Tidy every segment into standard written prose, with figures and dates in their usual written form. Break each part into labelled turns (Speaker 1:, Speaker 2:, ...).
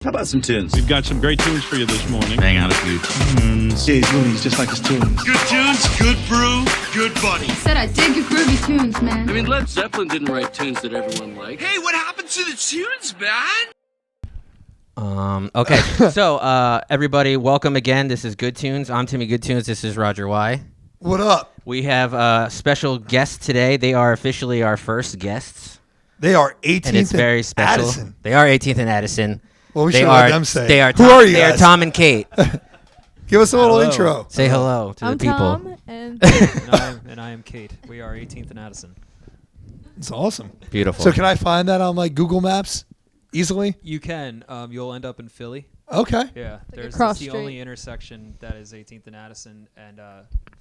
Speaker 1: How about some tunes?
Speaker 2: We've got some great tunes for you this morning.
Speaker 1: Hang out a few tunes.
Speaker 3: Jay's movies just like his tunes.
Speaker 4: Good tunes, good brew, good buddy.
Speaker 5: Said I dig your groovy tunes, man.
Speaker 6: I mean, Led Zeppelin didn't write tunes that everyone liked.
Speaker 4: Hey, what happened to the tunes, man?
Speaker 7: Okay, so everybody, welcome again. This is Good Tunes. I'm Timmy Good Tunes. This is Roger Y.
Speaker 3: What up?
Speaker 7: We have special guests today. They are officially our first guests.
Speaker 3: They are 18th
Speaker 7: and it's very special.
Speaker 3: Addison.
Speaker 7: They are 18th and Addison.
Speaker 3: Well, we should let them say.
Speaker 7: They are
Speaker 3: Who are you
Speaker 7: They
Speaker 3: guys?
Speaker 7: are Tom and Kate.
Speaker 3: Give us a little intro.
Speaker 7: Say hello to
Speaker 8: I'm
Speaker 7: the people.
Speaker 8: Tom, and
Speaker 9: I am Kate. We are 18th and Addison.
Speaker 3: It's awesome.
Speaker 7: Beautiful.
Speaker 3: So can I find that on like Google Maps easily?
Speaker 9: You can. You'll end up in Philly.
Speaker 3: Okay.
Speaker 9: Yeah. It's the
Speaker 8: cross street.
Speaker 9: only intersection that is 18th and Addison. And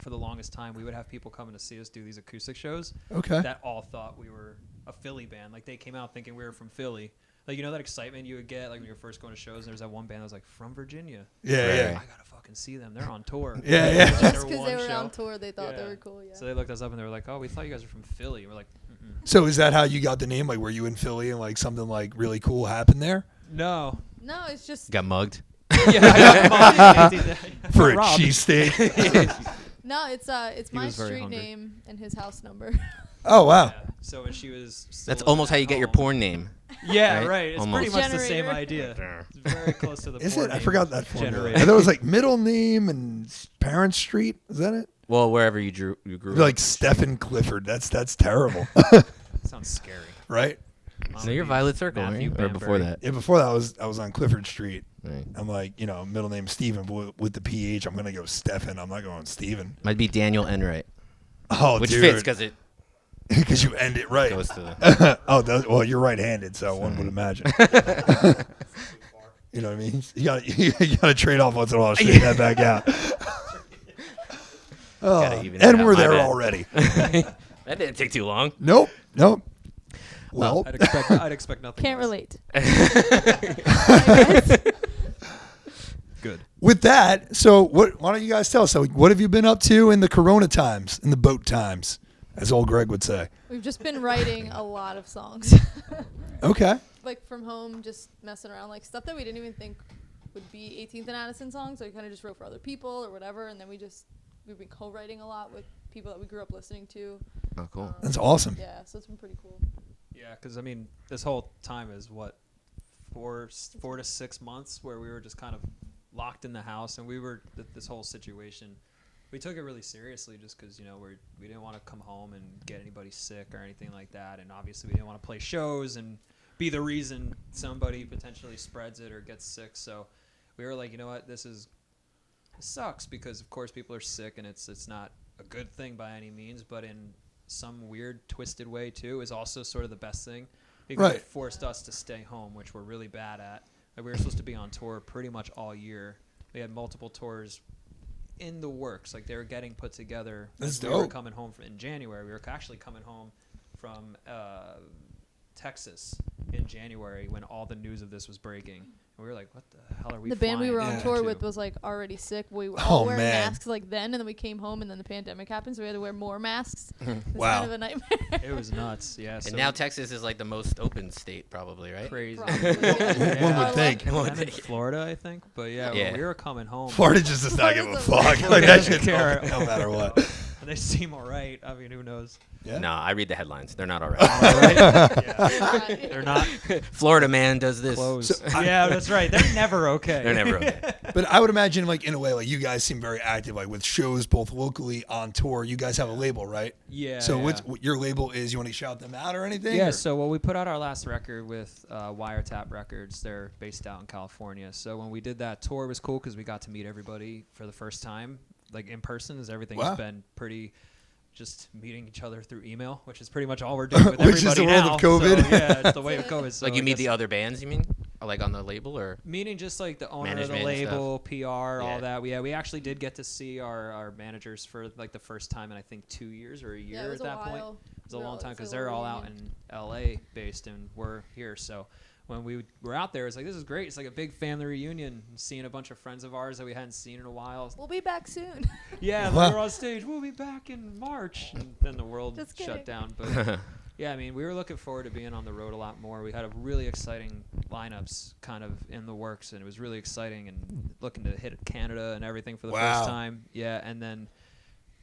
Speaker 9: for the longest time, we would have people coming to see us do these acoustic shows.
Speaker 3: Okay.
Speaker 9: That all thought we were a Philly band. Like, they came out thinking we were from Philly. Like, you know that excitement you would get like when you were first going to shows, and there's that one band that was like, from Virginia.
Speaker 3: Yeah.
Speaker 9: I gotta fucking see them. They're on tour.
Speaker 3: Yeah.
Speaker 8: just because they were on tour, they thought they were cool. Yeah.
Speaker 9: So they looked us up and they were like, "Oh, we thought you guys were from Philly." And we're like, "Mm-mm."
Speaker 3: So is that how you got the name? Like, were you in Philly and like something like really cool happened there
Speaker 9: No.
Speaker 8: No, it's just
Speaker 7: Got mugged.
Speaker 9: Yeah, I got
Speaker 3: for a
Speaker 9: robbed.
Speaker 3: cheesesteak?
Speaker 8: no, it's my
Speaker 9: was very
Speaker 8: street
Speaker 9: hungry.
Speaker 8: name and his house number.
Speaker 3: Oh wow.
Speaker 9: Yeah. So when she was still
Speaker 7: That's
Speaker 9: living
Speaker 7: almost how
Speaker 9: at
Speaker 7: you get your
Speaker 9: home-
Speaker 7: porn name.
Speaker 9: Yeah,
Speaker 7: right?
Speaker 9: right. It's
Speaker 7: Almost.
Speaker 9: pretty much the same
Speaker 8: Generator.
Speaker 9: idea. It's very close to the
Speaker 3: Is
Speaker 9: porn
Speaker 3: it? I
Speaker 9: name
Speaker 3: forgot that formula.
Speaker 9: generator.
Speaker 3: I thought it was like middle name and parent street. Is that it?
Speaker 7: Well, wherever you grew
Speaker 3: Like
Speaker 7: up.
Speaker 3: Stephen Clifford. That's terrible.
Speaker 9: Sounds scary.
Speaker 3: Right?
Speaker 7: So you're Violet Circle,
Speaker 9: Matthew
Speaker 7: right? Or before
Speaker 9: Bambury.
Speaker 7: that?
Speaker 3: Yeah, before that I was on Clifford Street.
Speaker 7: Right.
Speaker 3: I'm like, middle name Steven, but with the PH, I'm gonna go Stephen. I'm not going Steven.
Speaker 7: Might be Daniel Enright.
Speaker 3: Oh,
Speaker 7: Which
Speaker 3: dude.
Speaker 7: fits because it
Speaker 3: Because you end it right.
Speaker 7: goes to the...
Speaker 3: Well, you're right-handed, so one would imagine. You know what I mean? You gotta trade off once in a while to straighten that back out.
Speaker 7: Gotta even it
Speaker 3: And
Speaker 7: out,
Speaker 3: we're
Speaker 7: my
Speaker 3: there
Speaker 7: bad.
Speaker 3: already.
Speaker 7: That didn't take too long.
Speaker 3: Nope. Well,
Speaker 9: I'd expect nothing.
Speaker 8: Can't
Speaker 9: less.
Speaker 8: relate.
Speaker 9: Good.
Speaker 3: with that, so why don't you guys tell us? So, what have you been up to in the Corona times, in the boat times, as old Greg would say?
Speaker 8: We've just been writing a lot of songs,
Speaker 3: Okay.
Speaker 8: like from home, just messing around, like stuff that we didn't even think would be 18th and Addison songs. So we kind of just wrote for other people or whatever, and then we've been co-writing a lot with people that we grew up listening to.
Speaker 7: Oh, cool.
Speaker 3: That's awesome.
Speaker 8: Yeah, so it's been pretty cool.
Speaker 9: Yeah, because I mean, this whole time is what 4 to 6 months where we were just kind of locked in the house, and we were this whole situation. We took it really seriously just because we didn't want to come home and get anybody sick or anything like that, and obviously we didn't want to play shows and be the reason somebody potentially spreads it or gets sick. So we were like, you know what, it sucks because of course people are sick, and it's not a good thing by any means, but in some weird twisted way too is also sort of the best thing because
Speaker 3: Right.
Speaker 9: it forced us to stay home, which we're really bad at. Like, we were supposed to be on tour pretty much all year. We had multiple tours in the works, like they were getting put together.
Speaker 3: That's
Speaker 9: We were
Speaker 3: dope.
Speaker 9: coming home in January. We were actually coming home from Texas in January when all the news of this was breaking. And we were like, what the hell are we
Speaker 8: The band we were on
Speaker 3: Yeah.
Speaker 8: tour
Speaker 9: to?
Speaker 8: with was like already sick. We were
Speaker 3: Oh,
Speaker 8: all wearing
Speaker 3: man.
Speaker 8: masks like then, and then we came home, and then the pandemic happened, so we had to wear more masks. It was
Speaker 3: Wow.
Speaker 8: kind of a nightmare.
Speaker 9: It was nuts, yeah.
Speaker 7: And now Texas is like the most open state, probably, right?
Speaker 9: crazy.
Speaker 8: Probably, yeah.
Speaker 3: One would
Speaker 8: Our
Speaker 3: think.
Speaker 8: luck.
Speaker 9: I'm in Florida, I think. But yeah,
Speaker 7: Yeah.
Speaker 9: when we were coming home.
Speaker 3: Florida just does not give a
Speaker 8: Florida's
Speaker 3: fuck.
Speaker 8: a-
Speaker 3: Like that
Speaker 9: Doesn't
Speaker 3: shit's
Speaker 9: care.
Speaker 3: open no matter what.
Speaker 9: They seem all right. I mean, who knows?
Speaker 3: Yeah.
Speaker 7: No, I read the headlines. They're not all right.
Speaker 9: Yeah.
Speaker 8: Yeah.
Speaker 9: They're not
Speaker 7: Florida man does this.
Speaker 9: closed. Yeah, that's right. They're never okay.
Speaker 7: They're never okay.
Speaker 3: But I would imagine, like in a way, like you guys seem very active, like with shows both locally on tour. You guys have a label, right?
Speaker 9: Yeah.
Speaker 3: So
Speaker 9: yeah.
Speaker 3: what your label is? You want to shout them out or anything?
Speaker 9: Yeah,
Speaker 3: or-
Speaker 9: so we put out our last record with Wiretap Records. They're based out in California. So when we did that tour, it was cool because we got to meet everybody for the first time, like in person, as everything's
Speaker 3: Wow.
Speaker 9: been pretty just meeting each other through email, which is pretty much all we're doing with
Speaker 3: Which is
Speaker 9: everybody
Speaker 3: the world
Speaker 9: now.
Speaker 3: of COVID.
Speaker 9: So, yeah, it's the way of COVID. So
Speaker 7: Like you
Speaker 9: I
Speaker 7: meet the
Speaker 9: guess-
Speaker 7: other bands, you mean? Or like on the label, or?
Speaker 9: Meaning just like the owner of the
Speaker 7: Management and stuff.
Speaker 9: label, PR, all
Speaker 7: Yeah.
Speaker 9: that. We actually did get to see our managers for like the first time in I think 2 years or a year
Speaker 8: Yeah, it was
Speaker 9: at
Speaker 8: a
Speaker 9: that point.
Speaker 8: while.
Speaker 9: It was a
Speaker 8: We were
Speaker 9: long
Speaker 8: all-
Speaker 9: time
Speaker 8: it's
Speaker 9: because
Speaker 8: a
Speaker 9: they're all out
Speaker 8: reunion.
Speaker 9: in LA based and we're here. So when we were out there, it's like, this is great. It's like a big family reunion, seeing a bunch of friends of ours that we hadn't seen in a while.
Speaker 8: We'll be back soon.
Speaker 9: Yeah,
Speaker 3: Wow.
Speaker 9: we were on stage. We'll be back in March, and then the world
Speaker 8: Just
Speaker 9: shut
Speaker 8: kidding.
Speaker 9: down. But Yeah, I mean, we were looking forward to being on the road a lot more. We had a really exciting lineups kind of in the works, and it was really exciting and looking to hit Canada and everything for the
Speaker 3: Wow.
Speaker 9: first time. Yeah, and then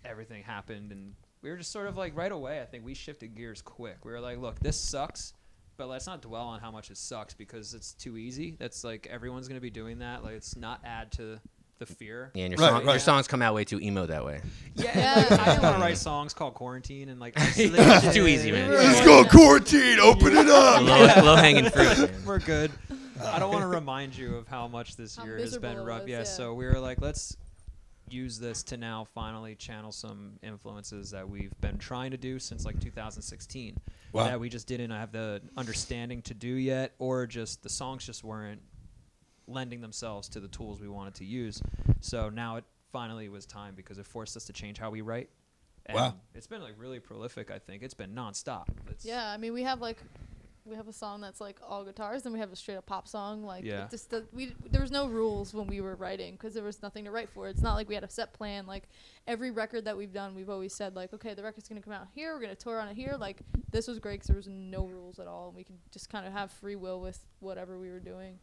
Speaker 9: everything happened, and we were just sort of like right away, I think we shifted gears quick. We were like, look, this sucks, but let's not dwell on how much it sucks because it's too easy. That's like everyone's going to be doing that. Like, let's not add to the fear.
Speaker 7: Yeah, and
Speaker 3: Right,
Speaker 7: your
Speaker 3: right.
Speaker 7: songs come out way too emo that way.
Speaker 9: Yeah, like, I didn't want to write songs called Quarantine and like
Speaker 7: It's too easy, man.
Speaker 3: Let's go quarantine. Open it up.
Speaker 7: Low hanging fruit. Man.
Speaker 9: We're good. I don't want to remind you of how much this
Speaker 8: How
Speaker 9: year has been
Speaker 8: miserable it
Speaker 9: rough.
Speaker 8: was,
Speaker 9: Yeah,
Speaker 8: yeah.
Speaker 9: so we were like, let's use this to now finally channel some influences that we've been trying to do since like 2016
Speaker 3: Wow.
Speaker 9: that we just didn't have the understanding to do yet, or just the songs just weren't lending themselves to the tools we wanted to use. So now it finally was time because it forced us to change how we write. And
Speaker 3: Wow.
Speaker 9: it's been like really prolific. I think it's been nonstop.
Speaker 8: Yeah, I mean, we have a song that's like all guitars, then we have a straight up pop song. Like,
Speaker 9: Yeah.
Speaker 8: it just there was no rules when we were writing because there was nothing to write for. It's not like we had a set plan. Like every record that we've done, we've always said like, okay, the record's gonna come out here, we're gonna tour on it here. Like this was great because there was no rules at all, and we could just kind of have free will with whatever we were doing.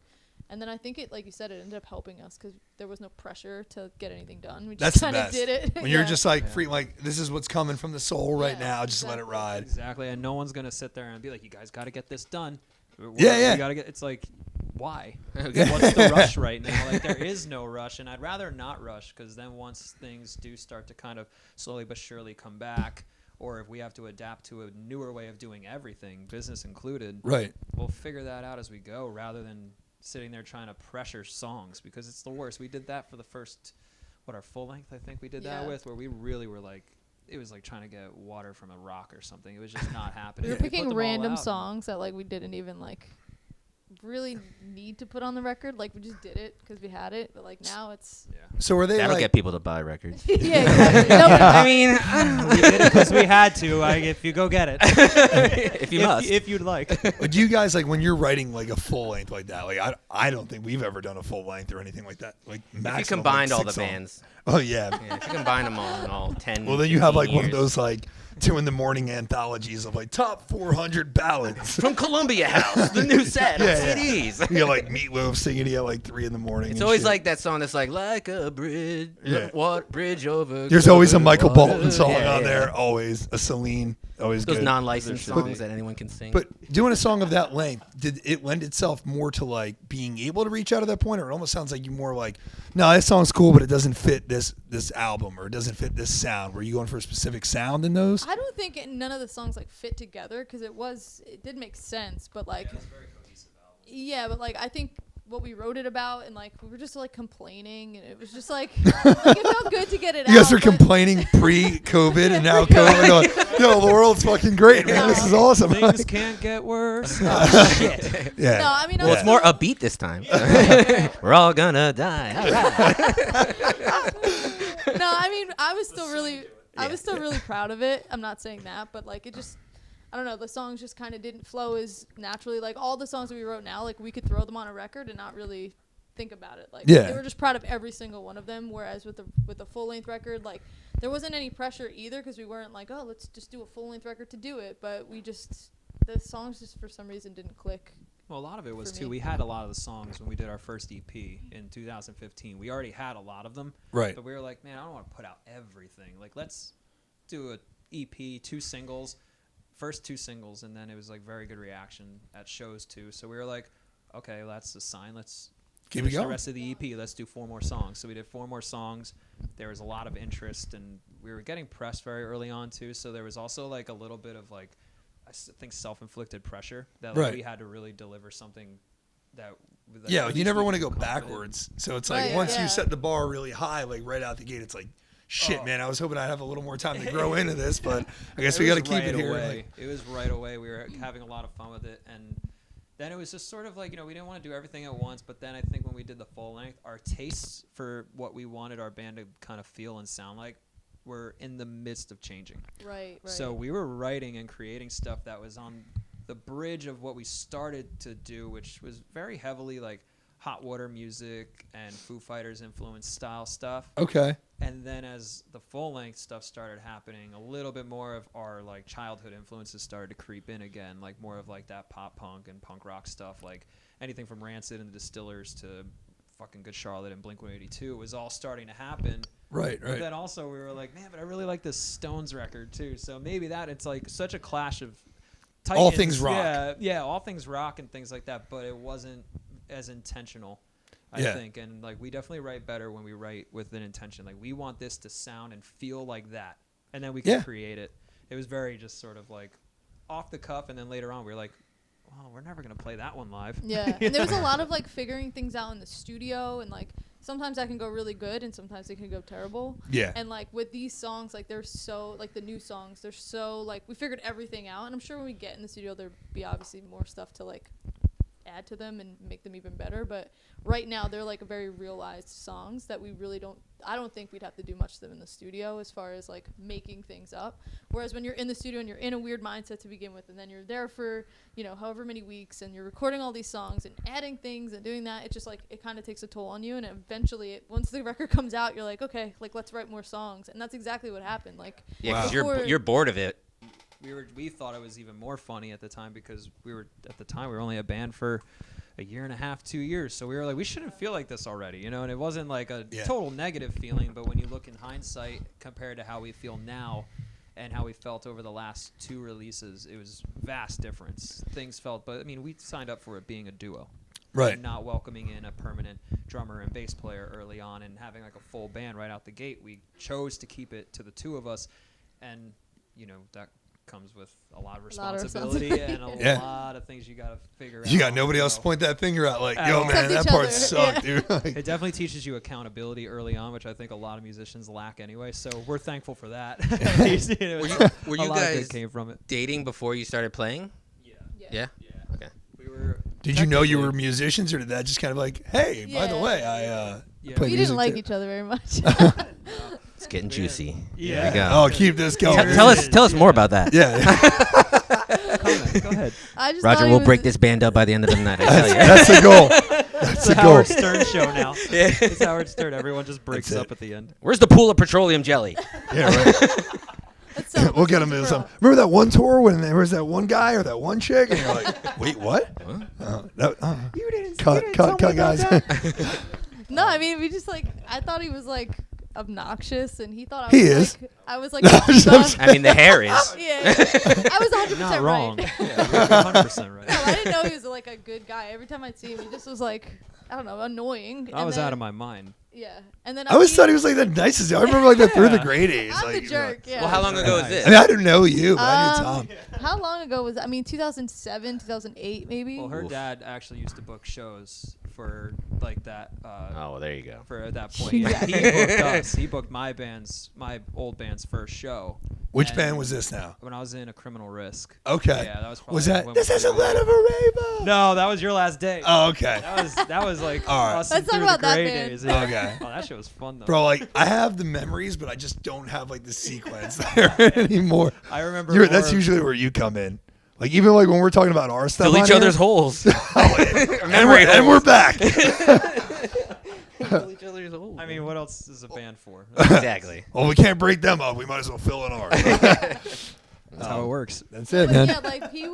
Speaker 8: And then I think it, like you said, it ended up helping us because there was no pressure to get anything done. We
Speaker 3: That's
Speaker 8: just
Speaker 3: the
Speaker 8: kind of
Speaker 3: best.
Speaker 8: did it.
Speaker 3: When you're
Speaker 8: Yeah.
Speaker 3: just like free, like this is what's coming from the soul right
Speaker 8: Yeah,
Speaker 3: now. Just let it
Speaker 8: exactly.
Speaker 3: ride.
Speaker 9: Exactly, and no one's gonna sit there and be like, "You guys got to get this done."
Speaker 3: Yeah, yeah.
Speaker 9: You gotta get. It's like, why? What's the rush right now? Like, there is no rush, and I'd rather not rush because then once things do start to kind of slowly but surely come back, or if we have to adapt to a newer way of doing everything, business included,
Speaker 3: Right.
Speaker 9: we'll figure that out as we go, rather than sitting there trying to pressure songs because it's the worst. We did that for the first, our full length, I think we did that
Speaker 8: Yeah.
Speaker 9: with, where we really were like. It was like trying to get water from a rock or something. It was just not happening.
Speaker 8: We were
Speaker 9: put
Speaker 8: picking
Speaker 9: them all
Speaker 8: random
Speaker 9: out.
Speaker 8: songs that like we didn't even like really need to put on the record. Like we just did it because we had it. But like now it's
Speaker 9: Yeah.
Speaker 3: So were they
Speaker 7: That'll
Speaker 3: like?
Speaker 7: get people to buy records.
Speaker 8: yeah. Exactly. No,
Speaker 7: I mean,
Speaker 9: We did it because we had to. If you go get it,
Speaker 7: if you must.
Speaker 9: if you'd like.
Speaker 3: Do you guys like when you're writing like a full length like that? Like I don't think we've ever done a full length or anything like that. Like
Speaker 7: If you
Speaker 3: maximum,
Speaker 7: combined
Speaker 3: like,
Speaker 7: all the
Speaker 3: 6 songs.
Speaker 7: bands.
Speaker 3: Oh yeah.
Speaker 7: Yeah, if you combine them all 10.
Speaker 3: Well, then you have like
Speaker 7: 15
Speaker 3: one of
Speaker 7: years.
Speaker 3: those like 2 a.m. anthologies of like top 400 ballads.
Speaker 7: From Columbia House, the new set of
Speaker 3: Yeah, yeah.
Speaker 7: CDs.
Speaker 3: You got like Meatloaf singing it at like 3 a.m.
Speaker 7: It's always like that song that's like a bridge,
Speaker 3: Yeah.
Speaker 7: bridge over.
Speaker 3: There's always a
Speaker 7: covered
Speaker 3: Michael
Speaker 7: water.
Speaker 3: Bolton song
Speaker 7: Yeah,
Speaker 3: on
Speaker 7: yeah.
Speaker 3: there. Always a Celine. Always
Speaker 7: Those
Speaker 3: good.
Speaker 7: non-licensed
Speaker 3: There should
Speaker 7: songs
Speaker 3: be.
Speaker 7: that anyone can sing.
Speaker 3: But doing a song of that length, did it lend itself more to like being able to reach out at that point, or it almost sounds like you more like, no, this song's cool, but it doesn't fit this album, or it doesn't fit this sound. Were you going for a specific sound in those?
Speaker 8: I don't think none of the songs like fit together because it did make sense, but like yeah, but like I think what we wrote it about and like we were just like complaining and it was just like, like it felt good to get it out.
Speaker 3: You guys are
Speaker 8: but-
Speaker 3: complaining pre-COVID and now COVID. You're like, yo, the world's fucking great, man. This is awesome.
Speaker 9: Things can't get worse.
Speaker 8: No,
Speaker 3: Yeah.
Speaker 8: I mean, I
Speaker 7: well,
Speaker 8: was
Speaker 7: it's more upbeat this time. We're all gonna die. All right.
Speaker 8: no, I mean, I was still really proud of it. I'm not saying that, but like it just, I don't know, the songs just kind of didn't flow as naturally. Like all the songs that we wrote now, like we could throw them on a record and not really think about it. Like
Speaker 3: Yeah.
Speaker 8: they were just proud of every single one of them. Whereas with the full length record, like there wasn't any pressure either because we weren't like, oh, let's just do a full length record to do it. But the songs just for some reason didn't click.
Speaker 9: Well, a lot of it was
Speaker 8: For
Speaker 9: too.
Speaker 8: me.
Speaker 9: We had a lot of the songs when we did our first EP in 2015. We already had a lot of them,
Speaker 3: Right.
Speaker 9: but we were like, man, I don't want to put out everything. Like, let's do a EP, 2 singles, first 2 singles, and then it was like very good reaction at shows too. So we were like, okay, that's a sign. Let's
Speaker 3: Keep it
Speaker 9: finish the
Speaker 3: going.
Speaker 9: rest of the EP. Let's do 4 more songs. So we did 4 more songs. There was a lot of interest, and we were getting pressed very early on too. So there was also like a little bit of like, I think self-inflicted pressure that like,
Speaker 3: Right.
Speaker 9: we had to really deliver something that.
Speaker 3: Yeah,
Speaker 9: at
Speaker 3: you
Speaker 9: least
Speaker 3: never
Speaker 9: we
Speaker 3: want to
Speaker 9: could
Speaker 3: go
Speaker 9: feel confident.
Speaker 3: backwards. So it's like
Speaker 8: Right,
Speaker 3: once
Speaker 8: yeah.
Speaker 3: you set the bar really high, like right out the gate, it's like, shit,
Speaker 9: Oh.
Speaker 3: man, I was hoping I'd have a little more time to grow into this, but I guess we
Speaker 9: It
Speaker 3: got to
Speaker 9: was
Speaker 3: keep
Speaker 9: right
Speaker 3: it here.
Speaker 9: away.
Speaker 3: Like,
Speaker 9: It was right away. We were having a lot of fun with it, and then it was just sort of like, we didn't want to do everything at once, but then I think when we did the full length, our tastes for what we wanted our band to kind of feel and sound like were in the midst of changing.
Speaker 8: Right.
Speaker 9: So we were writing and creating stuff that was on the bridge of what we started to do, which was very heavily like hot water music and Foo Fighters influenced style stuff.
Speaker 3: Okay.
Speaker 9: And then as the full length stuff started happening, a little bit more of our like childhood influences started to creep in again, like more of like that pop punk and punk rock stuff, like anything from Rancid and the Distillers to fucking Good Charlotte and Blink-182 was all starting to happen.
Speaker 3: Right.
Speaker 9: But then also we were like, man, but I really like this Stones record too. So maybe that it's like such a clash of titans.
Speaker 3: All things rock.
Speaker 9: Yeah, all things rock and things like that. But it wasn't as intentional, I think. And like we definitely write better when we write with an intention. Like we want this to sound and feel like that, and then we can create it. It was very just sort of like off the cuff, and then later on we were like, well, we're never gonna play that one live.
Speaker 8: Yeah, and there was a lot of like figuring things out in the studio, and like sometimes that can go really good, and sometimes it can go terrible.
Speaker 3: Yeah.
Speaker 8: And like with these songs, like they're so like the new songs, they're so like we figured everything out, and I'm sure when we get in the studio, there'll be obviously more stuff to like add to them and make them even better. But right now, they're like very realized songs that we really don't. I don't think we'd have to do much to them in the studio as far as like making things up. Whereas when you're in the studio and you're in a weird mindset to begin with, and then you're there for however many weeks, and you're recording all these songs and adding things and doing that, it just like it kind of takes a toll on you. And eventually, once the record comes out, you're like, okay, like let's write more songs, and that's exactly what happened. Like
Speaker 7: Yeah, because you're bored of it.
Speaker 9: We thought it was even more funny at the time because we were only a band for a year and a half, 2 years. So we were like, we shouldn't feel like this already, and it wasn't like a total negative feeling, but when you look in hindsight compared to how we feel now and how we felt over the last 2 releases, it was vast difference. Things felt, but I mean, we signed up for it being a duo.
Speaker 3: Right.
Speaker 9: And not welcoming in a permanent drummer and bass player early on and having like a full band right out the gate. We chose to keep it to the 2 of us, and that comes with a lot of responsibility and a lot of things you got to figure out.
Speaker 3: You got nobody else to point that finger out like, yo, man,
Speaker 8: Except
Speaker 3: that
Speaker 8: each
Speaker 3: part
Speaker 8: other.
Speaker 3: sucked, dude.
Speaker 9: It definitely teaches you accountability early on, which I think a lot of musicians lack anyway. So we're thankful for that.
Speaker 7: Were you
Speaker 9: a lot of
Speaker 7: guys
Speaker 9: good came from it.
Speaker 7: dating before you started playing? Yeah. Okay.
Speaker 9: We were.
Speaker 3: Did you know you were musicians, or did that just kind of like, hey, by the way, I play
Speaker 8: we
Speaker 3: music
Speaker 8: didn't like
Speaker 3: too?
Speaker 8: each other very much.
Speaker 7: It's getting juicy.
Speaker 9: Yeah.
Speaker 7: There we go.
Speaker 3: Oh, keep this going.
Speaker 7: Tell us more about that.
Speaker 3: Yeah.
Speaker 9: Go ahead.
Speaker 8: I just
Speaker 7: Roger,
Speaker 8: thought
Speaker 7: we'll
Speaker 8: he
Speaker 7: break
Speaker 8: was-
Speaker 7: this band up by the end of the night. I tell you.
Speaker 3: That's the goal. That's
Speaker 9: It's
Speaker 3: the
Speaker 9: a
Speaker 3: goal.
Speaker 9: Howard Stern show now. It's Howard Stern. Everyone just breaks
Speaker 3: That's it.
Speaker 9: up at the end.
Speaker 7: Where's the pool of petroleum jelly?
Speaker 3: Yeah, right.
Speaker 8: Let's settle
Speaker 3: We'll
Speaker 8: this
Speaker 3: get
Speaker 8: once
Speaker 3: him in
Speaker 8: for
Speaker 3: some.
Speaker 8: all.
Speaker 3: Remember that one tour when there was that one guy or that one chick, and you're like, wait, what? You didn't. Cut, guys.
Speaker 8: No, I mean we just like I thought he was like obnoxious, and he thought I
Speaker 3: He
Speaker 8: was
Speaker 3: is.
Speaker 8: like I was like
Speaker 3: No,
Speaker 7: I mean, the hair is.
Speaker 8: yeah, I was 100%
Speaker 9: Not wrong.
Speaker 8: right.
Speaker 9: Yeah, you're 100% right.
Speaker 8: No, I didn't know he was like a good guy. Every time I'd see him, he just was like I don't know, annoying.
Speaker 9: I was out of my mind.
Speaker 8: Yeah, and then
Speaker 3: I always thought he was like the nicest. I remember like that through the grade days.
Speaker 8: I'm
Speaker 3: like,
Speaker 8: the jerk. Yeah.
Speaker 7: Well, how long ago is this?
Speaker 3: I mean, I didn't know you, but I knew Tom.
Speaker 8: How long ago was that? I mean, 2007, 2008, maybe.
Speaker 9: Well, her dad actually used to book shows for like that.
Speaker 7: Oh, well, there you go.
Speaker 9: For at that point, yeah, he booked us. He booked my old band's first show.
Speaker 3: Which
Speaker 9: And
Speaker 3: band was this now?
Speaker 9: When I was in A Criminal Risk.
Speaker 3: Okay.
Speaker 9: Yeah, that was probably
Speaker 3: Was that
Speaker 9: when
Speaker 3: This
Speaker 9: we
Speaker 3: is a
Speaker 9: started.
Speaker 3: letter of a rainbow?
Speaker 9: No, that was your last day.
Speaker 3: Oh, okay.
Speaker 9: That was like
Speaker 3: All right.
Speaker 9: us
Speaker 8: Let's talk
Speaker 9: through
Speaker 8: about
Speaker 9: the
Speaker 8: that
Speaker 9: gray
Speaker 8: band.
Speaker 9: days. Yeah.
Speaker 3: Okay.
Speaker 9: Oh, that shit was fun though.
Speaker 3: Bro, like I have the memories, but I just don't have like the sequence there anymore.
Speaker 9: I remember.
Speaker 3: That's
Speaker 9: more-
Speaker 3: usually where you come in. Like even like when we're talking about our stuff,
Speaker 7: Fill
Speaker 3: on
Speaker 7: each
Speaker 3: here,
Speaker 7: other's holes.
Speaker 3: and we're back.
Speaker 7: Fill each other's holes.
Speaker 9: I mean, what else is a band for?
Speaker 7: Exactly.
Speaker 3: Well, we can't break them up. We might as well fill in ours.
Speaker 9: That's how it works.
Speaker 3: That's it,
Speaker 8: But
Speaker 3: man.
Speaker 8: yeah, like he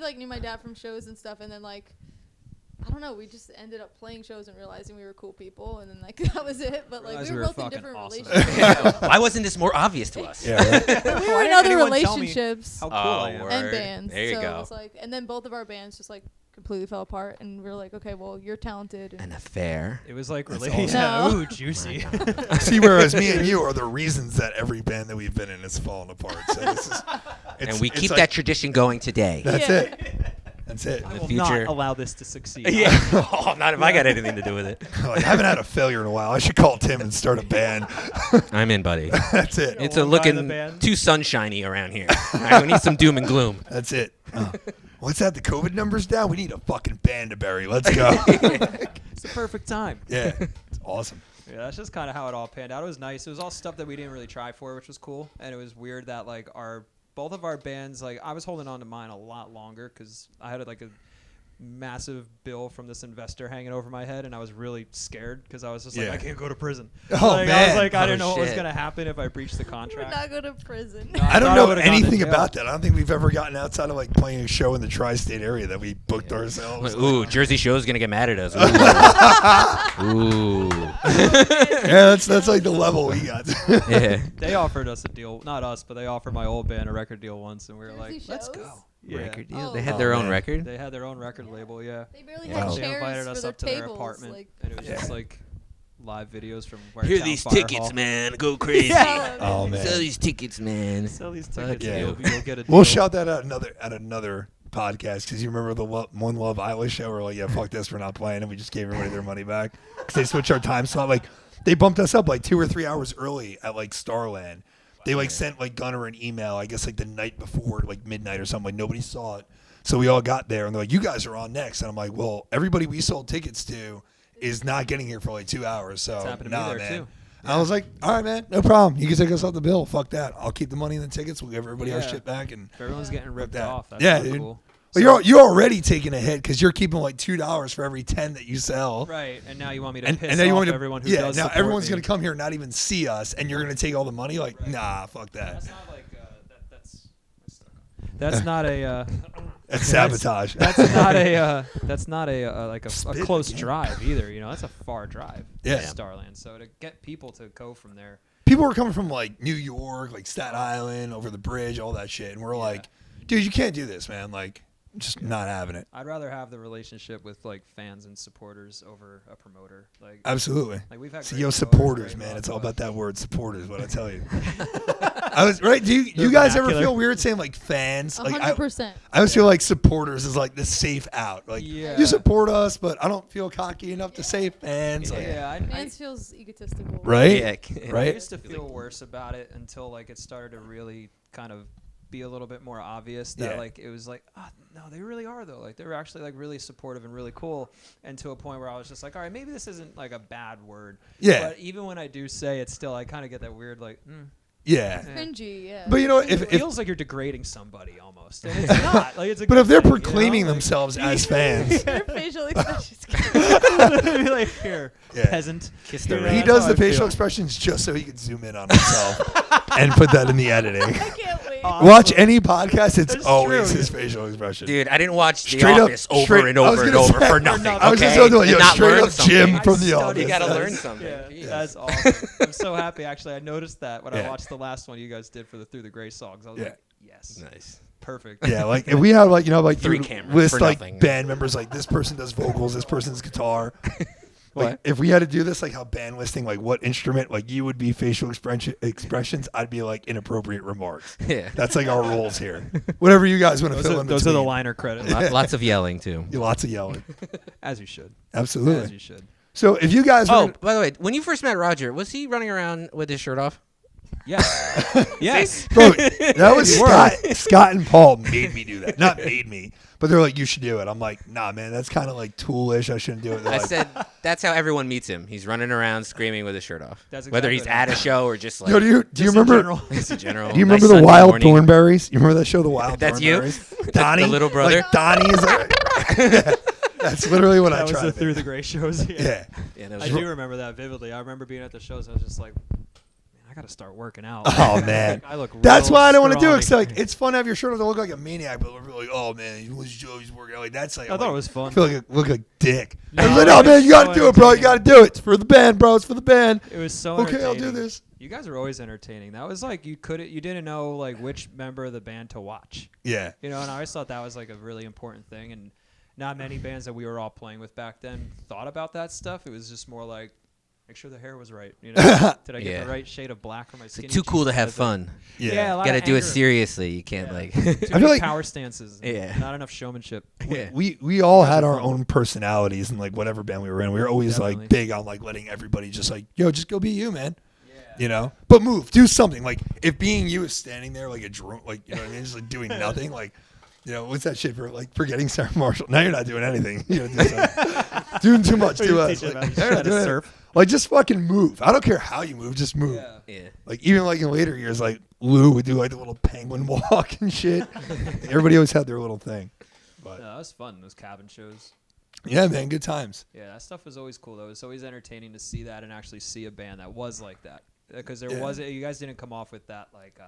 Speaker 8: like knew my dad from shows and stuff, and then like I don't know, we just ended up playing shows and realizing we were cool people, and then like that was it. But like
Speaker 9: Realized
Speaker 8: we
Speaker 9: we
Speaker 8: were
Speaker 9: were
Speaker 8: both in
Speaker 9: fucking
Speaker 8: different
Speaker 9: awesome.
Speaker 8: relationships.
Speaker 7: Why wasn't this more obvious to us?
Speaker 3: Yeah, right.
Speaker 8: we were
Speaker 9: Why
Speaker 8: in
Speaker 9: didn't
Speaker 8: other
Speaker 9: anyone tell me
Speaker 8: relationships
Speaker 9: How cool I am.
Speaker 7: word.
Speaker 8: and bands.
Speaker 7: There you
Speaker 8: so
Speaker 7: go.
Speaker 8: it was like, and then both of our bands just like completely fell apart, and we were like, okay, well you're talented.
Speaker 7: An affair.
Speaker 9: It was like
Speaker 3: That's
Speaker 9: really
Speaker 3: awesome.
Speaker 8: No.
Speaker 9: ooh, juicy.
Speaker 3: See, whereas me and you are the reasons that every band that we've been in has fallen apart. So this is,
Speaker 7: And we
Speaker 3: it's
Speaker 7: keep
Speaker 3: like-
Speaker 7: that tradition going today.
Speaker 3: That's
Speaker 8: Yeah.
Speaker 3: it. That's it.
Speaker 9: I
Speaker 7: the
Speaker 9: will
Speaker 7: future.
Speaker 9: not allow this to succeed.
Speaker 7: Yeah. Oh, not if I got anything to do with it.
Speaker 3: Like, I haven't had a failure in a while. I should call Tim and start a band.
Speaker 7: I'm in, buddy.
Speaker 3: That's it.
Speaker 7: It's
Speaker 9: one guy in the
Speaker 7: looking
Speaker 9: band.
Speaker 7: too sunshiny around here. All right, we need some doom and gloom.
Speaker 3: That's it. What's that? The COVID numbers down? We need a fucking band to bury. Let's go.
Speaker 9: It's the perfect time.
Speaker 3: Yeah. It's awesome.
Speaker 9: Yeah, that's just kind of how it all panned out. It was nice. It was all stuff that we didn't really try for, which was cool. And it was weird that like both of our bands, like I was holding on to mine a lot longer because I had like a massive bill from this investor hanging over my head, and I was really scared because I was just like,
Speaker 3: Yeah.
Speaker 9: I can't go to prison.
Speaker 3: Oh,
Speaker 9: I was
Speaker 3: man.
Speaker 9: like, I didn't
Speaker 7: Oh,
Speaker 9: know what was
Speaker 7: shit.
Speaker 9: gonna happen if I breached the
Speaker 8: Would
Speaker 9: contract.
Speaker 8: not go to prison.
Speaker 9: No,
Speaker 3: I don't
Speaker 9: thought
Speaker 3: know
Speaker 9: would've gone to
Speaker 3: anything
Speaker 9: jail.
Speaker 3: about that. I don't think we've ever gotten outside of like playing a show in the tri-state area that we booked ourselves.
Speaker 7: Ooh, Jersey Shore's gonna get mad at us. Ooh.
Speaker 3: Yeah, that's like the level we got.
Speaker 7: Yeah.
Speaker 9: They offered us a deal, not us, but they offered my old band a record deal once, and we were like,
Speaker 8: Jersey
Speaker 9: let's
Speaker 8: shows?
Speaker 9: go. Yeah.
Speaker 7: Record deal.
Speaker 8: Oh.
Speaker 7: They had
Speaker 3: Oh,
Speaker 7: their own
Speaker 3: man.
Speaker 7: record.
Speaker 9: They had their own record label, yeah.
Speaker 8: They barely
Speaker 3: Wow.
Speaker 8: had
Speaker 9: They
Speaker 8: chairs
Speaker 9: invited
Speaker 8: for
Speaker 9: us
Speaker 8: their
Speaker 9: up to their
Speaker 8: tables.
Speaker 9: apartment,
Speaker 8: Like,
Speaker 9: and it was just like live videos from where
Speaker 7: Here are these tickets, man. Go crazy.
Speaker 3: Oh man.
Speaker 7: Sell these tickets, man.
Speaker 9: Sell these
Speaker 7: Fuck
Speaker 9: tickets,
Speaker 3: yeah.
Speaker 9: and you'll get a deal.
Speaker 3: We'll shout that out at another podcast because you remember the One Love Island show where like, yeah, fuck this, we're not playing, and we just gave everybody their money back because they switched our time slot. Like they bumped us up like 2 or 3 hours early at like Starland. They like sent like Gunner an email, I guess like the night before, like midnight or something. Like nobody saw it, so we all got there and they're like, "You guys are on next," and I'm like, "Well, everybody we sold tickets to is not getting here for like 2 hours, so
Speaker 9: happened to me
Speaker 3: nah,
Speaker 9: there,
Speaker 3: man."
Speaker 9: too.
Speaker 3: I was like, "All right, man, no problem. You can take us off the bill. Fuck that. I'll keep the money in the tickets. We'll give everybody our
Speaker 9: Yeah.
Speaker 3: shit back." And
Speaker 9: If everyone's getting ripped
Speaker 3: that.
Speaker 9: off. That's
Speaker 3: Yeah,
Speaker 9: really
Speaker 3: dude.
Speaker 9: cool.
Speaker 3: well, you're already taking a hit because you're keeping like $2 for every 10 that you sell.
Speaker 9: Right, and now you want me to
Speaker 3: And
Speaker 9: piss
Speaker 3: now you
Speaker 9: off
Speaker 3: want to,
Speaker 9: everyone who
Speaker 3: yeah.
Speaker 9: does
Speaker 3: Now
Speaker 9: support
Speaker 3: everyone's
Speaker 9: me.
Speaker 3: gonna come here and not even see us, and you're gonna take all the money. Like, nah, fuck that.
Speaker 9: That's not like that's not a
Speaker 3: That's sabotage.
Speaker 9: that's not a like a
Speaker 3: Spit
Speaker 9: close
Speaker 3: again.
Speaker 9: drive either. You know, that's a far drive.
Speaker 3: Yeah.
Speaker 9: to Starland. So to get people to go from there,
Speaker 3: People were coming from like New York, like Staten Island, over the bridge, all that shit, and we're like, dude, you can't do this, man. Like, just not having it.
Speaker 9: I'd rather have the relationship with like fans and supporters over a promoter. Like
Speaker 3: Absolutely.
Speaker 9: Like we've had
Speaker 3: See,
Speaker 9: great
Speaker 3: yo,
Speaker 9: promoters,
Speaker 3: supporters,
Speaker 9: great
Speaker 3: man.
Speaker 9: rock
Speaker 3: It's all
Speaker 9: clubs.
Speaker 3: about that word, supporters. What I tell you. I was right. Do you guys ever
Speaker 9: vernacular.
Speaker 3: feel weird saying like fans? Like
Speaker 8: 100%.
Speaker 3: I always feel like supporters is like the safe out. Like
Speaker 9: Yeah.
Speaker 3: you support us, but I don't feel cocky enough to say fans. Like,
Speaker 9: Yeah, I
Speaker 8: Fans feels egotistical.
Speaker 3: right?
Speaker 7: Yeah.
Speaker 9: I
Speaker 3: Right?
Speaker 9: used to feel worse about it until like it started to really kind of be a little bit more obvious that
Speaker 3: Yeah.
Speaker 9: like it was like, oh no, they really are though. Like they were actually like really supportive and really cool. And to a point where I was just like, all right, maybe this isn't like a bad word.
Speaker 3: Yeah.
Speaker 9: But even when I do say it, still I kind of get that weird like.
Speaker 3: Yeah.
Speaker 8: Cringy, yeah.
Speaker 3: But you know,
Speaker 9: It
Speaker 3: if
Speaker 9: feels like you're degrading somebody almost. And it's not. Like it's a
Speaker 3: but
Speaker 9: good
Speaker 3: if they're
Speaker 9: thing, you know?
Speaker 3: proclaiming
Speaker 9: Like,
Speaker 3: themselves as fans,
Speaker 8: Their facial expressions.
Speaker 9: be like here,
Speaker 3: Yeah.
Speaker 9: peasant.
Speaker 7: Kiss the
Speaker 9: You know,
Speaker 7: ring.
Speaker 3: he
Speaker 9: that's
Speaker 3: does
Speaker 9: how
Speaker 3: the
Speaker 9: I feel.
Speaker 3: facial expressions just so he can zoom in on himself and put that in the editing.
Speaker 8: I can't wait.
Speaker 3: Watch any podcast; it's
Speaker 9: That's
Speaker 3: always
Speaker 9: true.
Speaker 3: his facial expression.
Speaker 7: Dude, I didn't watch The
Speaker 3: Straight up-
Speaker 7: Office over
Speaker 3: straight-
Speaker 7: and
Speaker 3: I was
Speaker 7: over and
Speaker 3: gonna
Speaker 7: over
Speaker 3: say-
Speaker 7: for nothing.
Speaker 9: I
Speaker 3: was just
Speaker 7: okay?
Speaker 3: gonna do it,
Speaker 7: And
Speaker 3: yo,
Speaker 7: not
Speaker 3: straight
Speaker 7: learn
Speaker 3: up
Speaker 7: something.
Speaker 3: Jim
Speaker 9: I
Speaker 3: from The
Speaker 9: studied
Speaker 3: Office.
Speaker 7: You gotta
Speaker 3: That's-
Speaker 7: learn something.
Speaker 9: Yeah,
Speaker 7: Jeez.
Speaker 9: that's awesome. I'm so happy. Actually, I noticed that when
Speaker 3: Yeah.
Speaker 9: I watched the last one you guys did for the Through the Gray songs. I was
Speaker 3: Yeah.
Speaker 9: like, yes,
Speaker 7: Nice.
Speaker 9: perfect.
Speaker 3: Yeah, like if we have like like
Speaker 7: Three
Speaker 3: you
Speaker 7: cameras
Speaker 3: list
Speaker 7: for
Speaker 3: like
Speaker 7: nothing.
Speaker 3: band members, like this person does vocals, this person's guitar. Like
Speaker 7: What?
Speaker 3: if we had to do this, like how band listing, like what instrument, like you would be facial expressions, I'd be like inappropriate remarks.
Speaker 7: Yeah.
Speaker 3: That's like our roles here. Whatever you guys want to fill in
Speaker 9: Those are the
Speaker 3: between.
Speaker 9: liner credits,
Speaker 7: Lots of yelling too.
Speaker 3: Lots of yelling.
Speaker 9: as you should. As
Speaker 3: Absolutely.
Speaker 9: you should.
Speaker 3: So if you guys, were
Speaker 7: Oh,
Speaker 3: gonna-
Speaker 7: by the way, when you first met Roger, was he running around with his shirt off?
Speaker 9: Yes. yes.
Speaker 3: bro, that was Scott and Paul made me do that. Not made me, but they're like, you should do it. I'm like, nah, man, that's kind of like toolish. I shouldn't do it. They're
Speaker 7: I
Speaker 3: like,
Speaker 7: said that's how everyone meets him. He's running around screaming with his shirt off.
Speaker 9: That's
Speaker 7: Whether
Speaker 9: exactly
Speaker 7: he's
Speaker 9: what
Speaker 7: at a show or just like
Speaker 3: yo, do you
Speaker 9: Just in
Speaker 3: remember?
Speaker 9: general.
Speaker 7: it's a general.
Speaker 3: Do you
Speaker 7: nice
Speaker 3: remember the
Speaker 7: Sunday
Speaker 3: Wild
Speaker 7: morning.
Speaker 3: Thornberries? You remember that show, The Wild
Speaker 7: That's you?
Speaker 3: Thornberries? Donnie,
Speaker 7: The little brother?
Speaker 3: Like Donnie is. That's literally what I
Speaker 9: That was
Speaker 3: tried.
Speaker 9: the
Speaker 3: to
Speaker 9: Through
Speaker 3: do.
Speaker 9: the Gray shows.
Speaker 3: Yeah.
Speaker 7: Yeah, that
Speaker 9: I
Speaker 7: was
Speaker 9: do remember that vividly. I remember being at the shows. I was just like, man, I got to start working out.
Speaker 3: Oh man,
Speaker 9: I look.
Speaker 3: that's
Speaker 9: real
Speaker 3: why I don't want to do it.
Speaker 9: scrawny.
Speaker 3: Cause like it's fun to have your shirt on to look like a maniac, but we're like, oh man, he's working out. Like that's like
Speaker 9: I thought it was fun.
Speaker 3: I feel like look like dick.
Speaker 9: No,
Speaker 3: I was like,
Speaker 9: it
Speaker 3: oh
Speaker 9: was
Speaker 3: man, you got to
Speaker 9: so
Speaker 3: do it, bro. You
Speaker 9: entertaining.
Speaker 3: got to do it. It's for the band, bro. It's for the band.
Speaker 9: It was so
Speaker 3: Okay, I'll do
Speaker 9: entertaining.
Speaker 3: this.
Speaker 9: You guys are always entertaining. That was like you didn't know like which member of the band to watch.
Speaker 3: Yeah.
Speaker 9: You know, and I always thought that was like a really important thing. And not many bands that we were all playing with back then thought about that stuff. It was just more like, make sure the hair was right. You know, did I get
Speaker 7: Yeah.
Speaker 9: the right shade of black for my skin?
Speaker 7: too cool to have fun.
Speaker 3: Yeah.
Speaker 9: a lot
Speaker 7: You got to
Speaker 9: of
Speaker 7: do it
Speaker 9: anger.
Speaker 7: seriously. You can't
Speaker 9: Yeah.
Speaker 7: like.
Speaker 9: Too
Speaker 3: I
Speaker 9: many
Speaker 3: feel like-
Speaker 9: power stances. and
Speaker 7: Yeah.
Speaker 9: Not enough showmanship.
Speaker 7: Yeah.
Speaker 3: We all
Speaker 9: guys
Speaker 3: had
Speaker 9: are
Speaker 3: our
Speaker 9: fun.
Speaker 3: own personalities and like whatever band we were in. We were always
Speaker 9: Definitely.
Speaker 3: like big on like letting everybody just like, yo, just go be you, man. You know, but move, do something. Like if being you is standing there like a drone, like you know what I mean, just like doing nothing. Like, you know, what's that shit for? Like forgetting Sarah Marshall. Now you're not doing anything. You know, do something. Doing too much. Do us.
Speaker 9: Teach him
Speaker 3: Like,
Speaker 9: how
Speaker 3: you're not
Speaker 9: to
Speaker 3: doing it.
Speaker 9: surf.
Speaker 3: Like just fucking move. I don't care how you move. Just move.
Speaker 9: Yeah.
Speaker 7: Yeah.
Speaker 3: Like even like in later years, like Lou would do like the little penguin walk and shit. Everybody always had their little thing. But
Speaker 9: that was fun. Those cabin shows.
Speaker 3: yeah, man, good times.
Speaker 9: Yeah, that stuff was always cool. Though it's always entertaining to see that and actually see a band that was like that. Because there was you guys didn't come off with that like.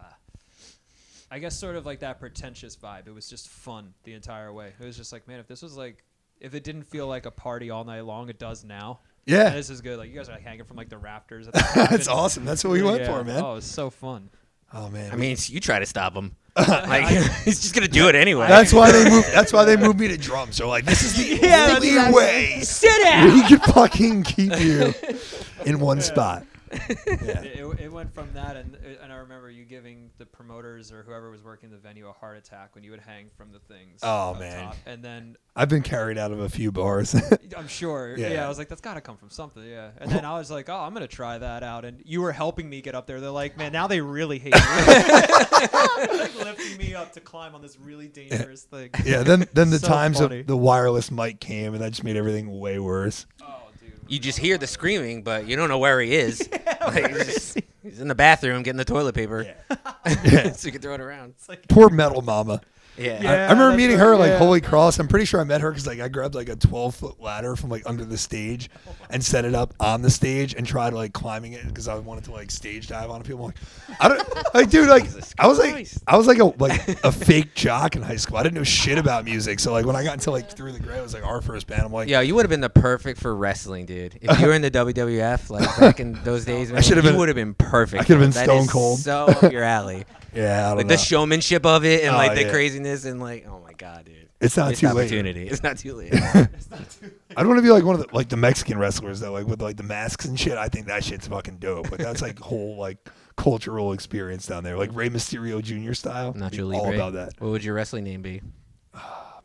Speaker 9: I guess sort of like that pretentious vibe. It was just fun the entire way. It was just like, man, if this was like, if it didn't feel like a party all night long, it does now.
Speaker 3: Yeah,
Speaker 9: this is good. Like you guys are like hanging from like the rafters. At the
Speaker 3: that's awesome. That's what we went for, man.
Speaker 9: Oh, it's so fun.
Speaker 3: Oh man.
Speaker 7: I mean, you try to stop him. Like he's just gonna do it anyway.
Speaker 3: That's why they moved. That's why they moved me to drums. They're like, this is the only way
Speaker 7: Sit down.
Speaker 3: we can fucking keep you in one spot. Yeah.
Speaker 9: It went from that, and I remember you giving the promoters or whoever was working the venue a heart attack when you would hang from the things.
Speaker 3: Oh
Speaker 9: up
Speaker 3: man!
Speaker 9: top. And then
Speaker 3: I've been carried out of a few bars.
Speaker 9: I'm sure.
Speaker 3: Yeah.
Speaker 9: Yeah, I was like, that's got to come from something. Yeah. And then I was like, oh, I'm gonna try that out. And you were helping me get up there. They're like, man, now they really hate me. Like lifting me up to climb on this really dangerous thing.
Speaker 3: Yeah. Then the
Speaker 9: So
Speaker 3: times
Speaker 9: funny.
Speaker 3: of the wireless mic came, and that just made everything way worse.
Speaker 9: Oh, dude.
Speaker 7: You just hear the screaming, but you don't know where he is. Like, he's in the bathroom getting the toilet paper,
Speaker 3: Yeah.
Speaker 7: so you can throw it around.
Speaker 9: It's like,
Speaker 3: Poor Metal Mama.
Speaker 7: Yeah.
Speaker 9: Yeah.
Speaker 3: I remember
Speaker 9: that's
Speaker 3: meeting
Speaker 9: right,
Speaker 3: her like
Speaker 9: yeah.
Speaker 3: Holy Cross. I'm pretty sure I met her because like I grabbed like a 12-foot ladder from like under the stage and set it up on the stage and tried like climbing it because I wanted to like stage dive on people. I'm like, I don't like, dude. Like I was like a fake jock in high school. I didn't know shit about music. So like when I got into like Through the Gray, it was like our first band. I'm like,
Speaker 7: Yeah, you would have been the perfect for wrestling, dude. If you were in the WWF, like back in those days, man,
Speaker 3: should have
Speaker 7: you
Speaker 3: been-
Speaker 7: would have been perfect.
Speaker 3: I could have been
Speaker 7: That
Speaker 3: Stone
Speaker 7: is
Speaker 3: Cold.
Speaker 7: So up your alley.
Speaker 3: yeah, I don't
Speaker 7: Like
Speaker 3: know.
Speaker 7: the showmanship of it and
Speaker 3: Oh,
Speaker 7: like the
Speaker 3: yeah.
Speaker 7: craziness and like, oh my god, dude.
Speaker 3: It's not
Speaker 7: Missed
Speaker 3: too late.
Speaker 7: opportunity. It's not too late.
Speaker 3: I don't want to be like one of the like the Mexican wrestlers though, like with like the masks and shit. I think that shit's fucking dope. Like that's like whole like cultural experience down there, like Rey Mysterio Jr. style.
Speaker 7: Nacho
Speaker 3: Be
Speaker 7: Libre.
Speaker 3: all about that.
Speaker 7: What would your wrestling name be?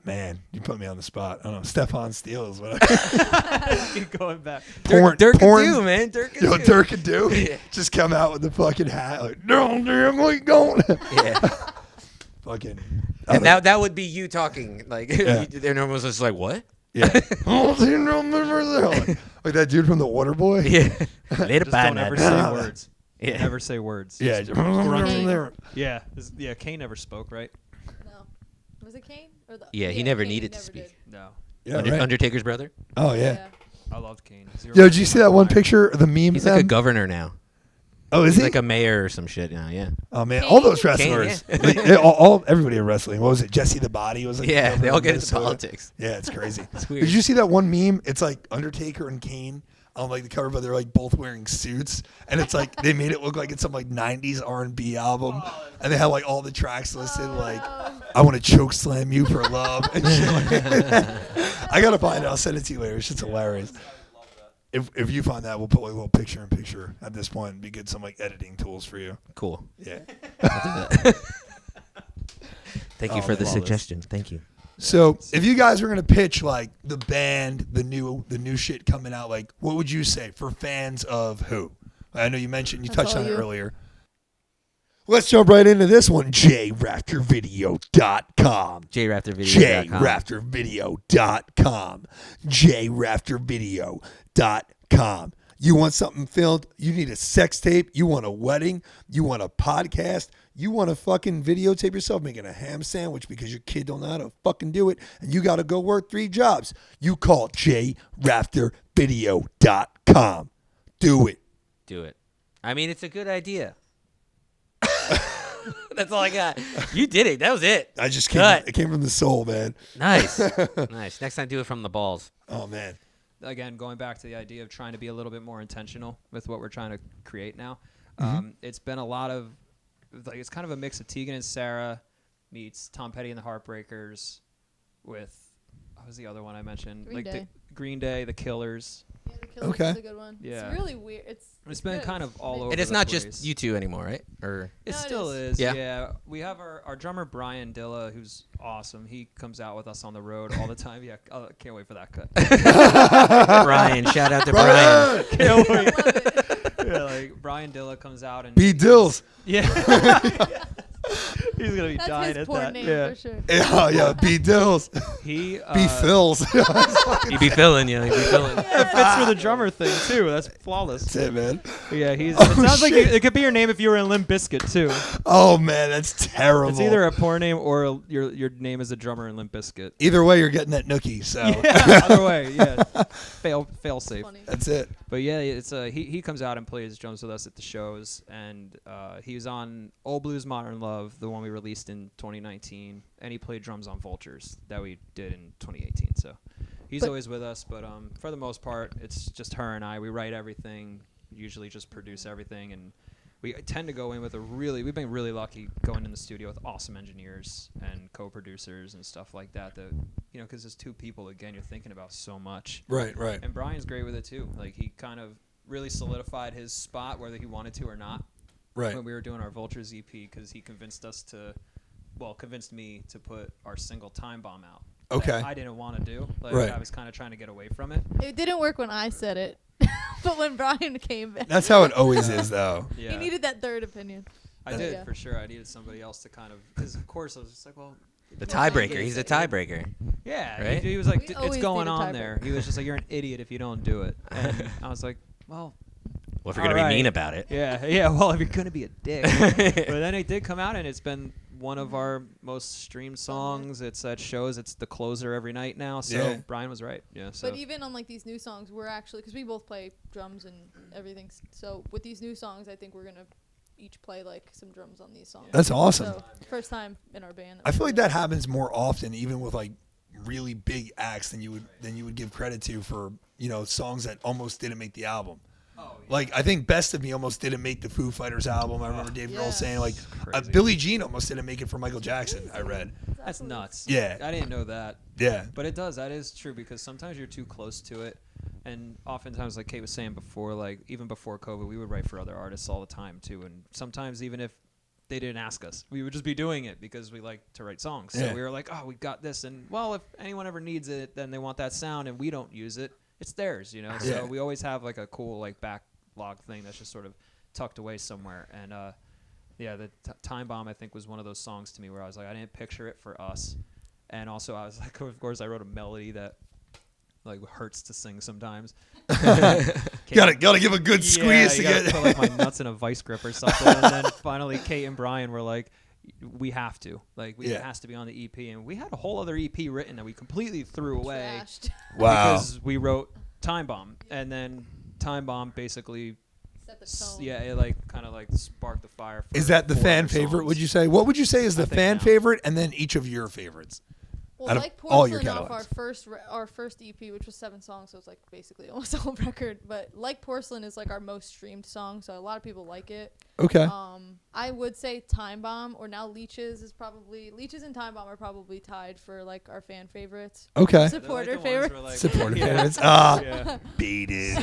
Speaker 3: Man, you put me on the spot. I don't know. Stefan Steele is what I
Speaker 9: keep going back.
Speaker 3: porn.
Speaker 7: Dirk
Speaker 3: porn-
Speaker 7: do, man. Dirk
Speaker 3: Yo,
Speaker 7: do.
Speaker 3: Dirk could do.
Speaker 7: Yeah.
Speaker 3: Just come out with the fucking hat, like, no, damn, we going.
Speaker 7: Yeah.
Speaker 3: Fucking.
Speaker 7: And that would be you talking. Like,
Speaker 3: Yeah.
Speaker 7: their normal was just like, what?
Speaker 3: Yeah. Oh, you know, like that dude from the Water Boy.
Speaker 7: Yeah. Later,
Speaker 9: Just
Speaker 7: bye,
Speaker 9: don't
Speaker 7: man.
Speaker 9: ever say words.
Speaker 7: Yeah.
Speaker 9: Never say words.
Speaker 3: Yeah.
Speaker 9: Just
Speaker 3: just-
Speaker 9: grunting. Yeah. Yeah. Kane never spoke, right?
Speaker 8: No. Was it Kane? Or the,
Speaker 7: Yeah, he never
Speaker 8: Kane,
Speaker 7: needed to
Speaker 8: never
Speaker 7: speak.
Speaker 8: did.
Speaker 9: No.
Speaker 3: Yeah, right.
Speaker 7: Undertaker's brother?
Speaker 3: Oh yeah.
Speaker 9: I loved Kane.
Speaker 3: Yo, did you see that one picture of the meme?
Speaker 7: He's
Speaker 3: of
Speaker 7: like a
Speaker 3: them?
Speaker 7: governor now.
Speaker 3: Oh, is
Speaker 7: He's
Speaker 3: he?
Speaker 7: like a mayor or some shit now, yeah.
Speaker 3: Oh man, all those
Speaker 7: Kane,
Speaker 3: wrestlers,
Speaker 7: yeah.
Speaker 3: they all everybody in wrestling. What was it? Jesse the Body was like.
Speaker 7: Yeah,
Speaker 3: the
Speaker 7: they all
Speaker 3: governor of
Speaker 7: get into
Speaker 3: Minnesota.
Speaker 7: politics.
Speaker 3: Yeah, it's crazy.
Speaker 7: It's weird.
Speaker 3: Did you see that one meme? It's like Undertaker and Kane on like the cover, but they're like both wearing suits, and it's like they made it look like it's some like '90s R&B album, and they have like all the tracks listed, like "I Want to Choke Slam You for Love" and shit like that. I gotta find it. I'll send it to you later. It's just hilarious. If you find that, we'll put like a little picture in picture at this point and be good some like editing tools for you.
Speaker 7: Cool.
Speaker 3: Yeah.
Speaker 7: Thank you
Speaker 3: Oh,
Speaker 7: for the
Speaker 3: man.
Speaker 7: suggestion. Thank you.
Speaker 3: So if you guys were gonna pitch like the band, the new shit coming out, like what would you say for fans of who? I know you mentioned you
Speaker 8: That's
Speaker 3: touched
Speaker 8: all
Speaker 3: on it
Speaker 8: you.
Speaker 3: earlier. Let's jump right into this one. JRafterVideo.com.
Speaker 7: JRafterVideo.com.
Speaker 3: JRafterVideo.com. You want something filmed? You need a sex tape? You want a wedding? You want a podcast? You want to fucking videotape yourself making a ham sandwich because your kid don't know how to fucking do it and you got to go work 3 jobs? You call JRafterVideo.com. Do it.
Speaker 7: Do it. I mean, it's a good idea. That's all I got. You did it. That was it.
Speaker 3: I just came.
Speaker 7: Cut.
Speaker 3: It came from the soul, man.
Speaker 7: Nice. Nice. Next time, do it from the balls.
Speaker 3: Oh man.
Speaker 9: Again, going back to the idea of trying to be a little bit more intentional with what we're trying to create now. It's been a lot of, like, it's kind of a mix of Tegan and Sarah meets Tom Petty and the Heartbreakers with, what was the other one I mentioned?
Speaker 8: Green Day.
Speaker 9: The Green Day, The Killers.
Speaker 8: Yeah, the Killers
Speaker 3: Okay.
Speaker 8: is a good one.
Speaker 9: Yeah.
Speaker 8: It's really weird.
Speaker 9: It's been
Speaker 8: good.
Speaker 9: kind of all over
Speaker 7: And it's
Speaker 9: the
Speaker 7: not
Speaker 9: place.
Speaker 7: just you two anymore, right? Or
Speaker 9: It
Speaker 8: No, it
Speaker 9: still
Speaker 8: is.
Speaker 9: is.
Speaker 7: Yeah.
Speaker 9: Yeah. We have our drummer Brian Dilla, who's awesome. He comes out with us on the road all the time. Yeah, can't wait for that cut.
Speaker 7: Brian. Shout out to Brian.
Speaker 9: Can't wait.
Speaker 8: I love it.
Speaker 9: Yeah, like Brian Dilla comes out and
Speaker 3: B Dills.
Speaker 9: Yeah. He's gonna be
Speaker 8: That's
Speaker 9: dying
Speaker 8: his
Speaker 9: at
Speaker 8: porn
Speaker 9: that.
Speaker 8: name
Speaker 9: Yeah.
Speaker 8: for sure.
Speaker 3: Yeah, B Dills.
Speaker 9: He
Speaker 3: B Phils.
Speaker 7: You be feeling, yeah. You be feeling.
Speaker 9: It fits for the drummer thing too. That's flawless.
Speaker 3: That's it, man.
Speaker 9: Yeah, he's.
Speaker 3: Oh,
Speaker 9: It sounds like
Speaker 3: shit.
Speaker 9: it could be your name if you were in Limp Bizkit too.
Speaker 3: Oh man, that's terrible.
Speaker 9: It's either a porn name or your name is a drummer in Limp Bizkit.
Speaker 3: Either way, you're getting that nookie. So
Speaker 9: Yeah, either way, yeah. Fail safe.
Speaker 8: Funny.
Speaker 3: that's it.
Speaker 9: But yeah, it's he comes out and plays drums with us at the shows, and he was on Old Blues Modern Love, the one we released in 2019, and he played drums on Vultures that we did in 2018. So he's always with us, but for the most part, it's just her and I. We write everything, usually just produce everything, and we tend to go in with we've been really lucky going in the studio with awesome engineers and co-producers and stuff like that, because there's two people, again, you're thinking about so much.
Speaker 3: Right.
Speaker 9: And Brian's great with it too. Like, he kind of really solidified his spot whether he wanted to or not.
Speaker 3: Right.
Speaker 9: When we were doing our Vultures EP, because he convinced me to put our single Time Bomb out.
Speaker 3: Okay.
Speaker 9: That I didn't want to do. Like,
Speaker 3: Right.
Speaker 9: I was kind of trying to get away from it.
Speaker 8: It didn't work when I said it, but when Brian came back,
Speaker 3: That's how it always is, though.
Speaker 9: Yeah.
Speaker 8: he needed that third opinion.
Speaker 9: I did,
Speaker 8: Yeah.
Speaker 9: for sure. I needed somebody else to kind of, because of course I was just like, well.
Speaker 7: The tiebreaker. He's a tiebreaker.
Speaker 9: Yeah.
Speaker 7: Right?
Speaker 9: He was like,
Speaker 8: We
Speaker 9: it's
Speaker 8: always
Speaker 9: going
Speaker 8: need a
Speaker 9: on
Speaker 8: tiebreaker.
Speaker 9: there. He was just like, you're an idiot if you don't do it. And I was like, well.
Speaker 7: Well, if you're gonna be mean about it.
Speaker 9: Yeah. Well, if you're gonna be a dick. But then it did come out, and it's been one of our most streamed songs. It's at shows. It's the closer every night now. So
Speaker 3: Yeah.
Speaker 9: Brian was right. Yeah. So.
Speaker 8: But even on like these new songs, we're actually, because we both play drums and everything. So with these new songs, I think we're gonna each play like some drums on these songs.
Speaker 3: That's awesome.
Speaker 8: So first time in our band.
Speaker 3: I feel like that happens more often, even with like really big acts than you would give credit to for songs that almost didn't make the album.
Speaker 9: Oh, yeah.
Speaker 3: Like, I think Best of Me almost didn't make the Foo Fighters album. I remember Dave Grohl saying, like,
Speaker 9: Crazy.
Speaker 3: Billie Jean almost didn't make it for Michael Jackson, I read.
Speaker 9: That's nuts.
Speaker 3: Yeah.
Speaker 9: I didn't know that.
Speaker 3: Yeah.
Speaker 9: But it does. That is true, because sometimes you're too close to it. And oftentimes, like Kate was saying before, like even before COVID, we would write for other artists all the time too. And sometimes even if they didn't ask us, we would just be doing it because we like to write songs.
Speaker 3: Yeah.
Speaker 9: So we were like, oh, we've got this. And well, if anyone ever needs it, then they want that sound and we don't use it, it's theirs,
Speaker 3: Yeah.
Speaker 9: So we always have like a cool like backlog thing that's just sort of tucked away somewhere. And the Time Bomb, I think, was one of those songs to me where I was like, I didn't picture it for us. And also I was like, of course, I wrote a melody that like hurts to sing sometimes.
Speaker 3: Gotta give a good squeeze to
Speaker 9: you gotta
Speaker 3: get
Speaker 9: put like my nuts in a vice grip or something. And then finally Kate and Brian were like, we have to. Like, it has to be on the EP. And we had a whole other EP written that we completely threw away.
Speaker 8: Trashed.
Speaker 3: Wow.
Speaker 9: Because we wrote Time Bomb. And then Time Bomb basically,
Speaker 8: Set the tone.
Speaker 9: it like kind of like sparked the fire. For
Speaker 3: Is that the
Speaker 9: 4
Speaker 3: fan
Speaker 9: other
Speaker 3: favorite,
Speaker 9: songs.
Speaker 3: would you say? What would you say is the
Speaker 9: I think
Speaker 3: fan
Speaker 9: now.
Speaker 3: favorite and then each of your favorites?
Speaker 8: Well,
Speaker 3: out of
Speaker 8: like
Speaker 3: all your
Speaker 8: Porcelain off
Speaker 3: catalogs.
Speaker 8: our first EP, which was 7 songs, so it's like basically almost a whole record. But Like Porcelain is like our most streamed song, so a lot of people like it.
Speaker 3: Okay.
Speaker 8: I would say Time Bomb, or now Leeches and Time Bomb are probably tied for like our fan favorites.
Speaker 3: Okay.
Speaker 8: Supporter favorites.
Speaker 3: Supporter
Speaker 9: Yeah.
Speaker 3: favorites.
Speaker 9: Yeah.
Speaker 3: Baited.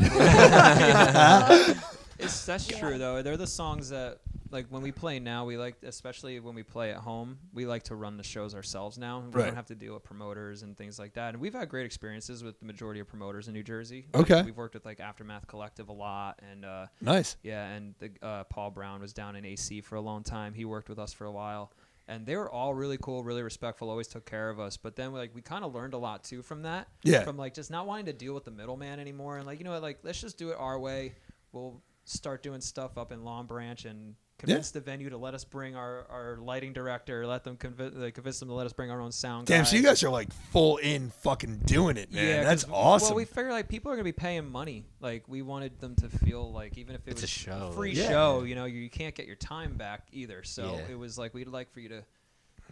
Speaker 9: That's true though. They're the songs that, like, when we play now, we like, especially when we play at home, we like to run the shows ourselves now. We
Speaker 3: Right.
Speaker 9: don't have to deal with promoters and things like that. And we've had great experiences with the majority of promoters in New Jersey.
Speaker 3: Okay.
Speaker 9: We've worked with like Aftermath Collective a lot, and
Speaker 3: Nice.
Speaker 9: yeah, and the Paul Brown was down in AC for a long time. He worked with us for a while. And they were all really cool, really respectful, always took care of us. But then we kind of learned a lot too from that.
Speaker 3: Yeah.
Speaker 9: From like just not wanting to deal with the middleman anymore, and like, you know what, like, let's just do it our way. We'll start doing stuff up in Long Branch and convince the venue to let us bring our lighting director, let them convince them to let us bring our own sound
Speaker 3: Damn,
Speaker 9: guy.
Speaker 3: so you guys are like full in fucking doing it, man.
Speaker 9: Yeah,
Speaker 3: That's
Speaker 9: 'cause
Speaker 3: awesome.
Speaker 9: Well, we figure like people are gonna be paying money. Like, we wanted them to feel like, even if it
Speaker 7: It's
Speaker 9: was
Speaker 7: a show.
Speaker 9: free
Speaker 3: Yeah.
Speaker 9: show, you can't get your time back either. So
Speaker 7: Yeah.
Speaker 9: it was like, we'd like for you to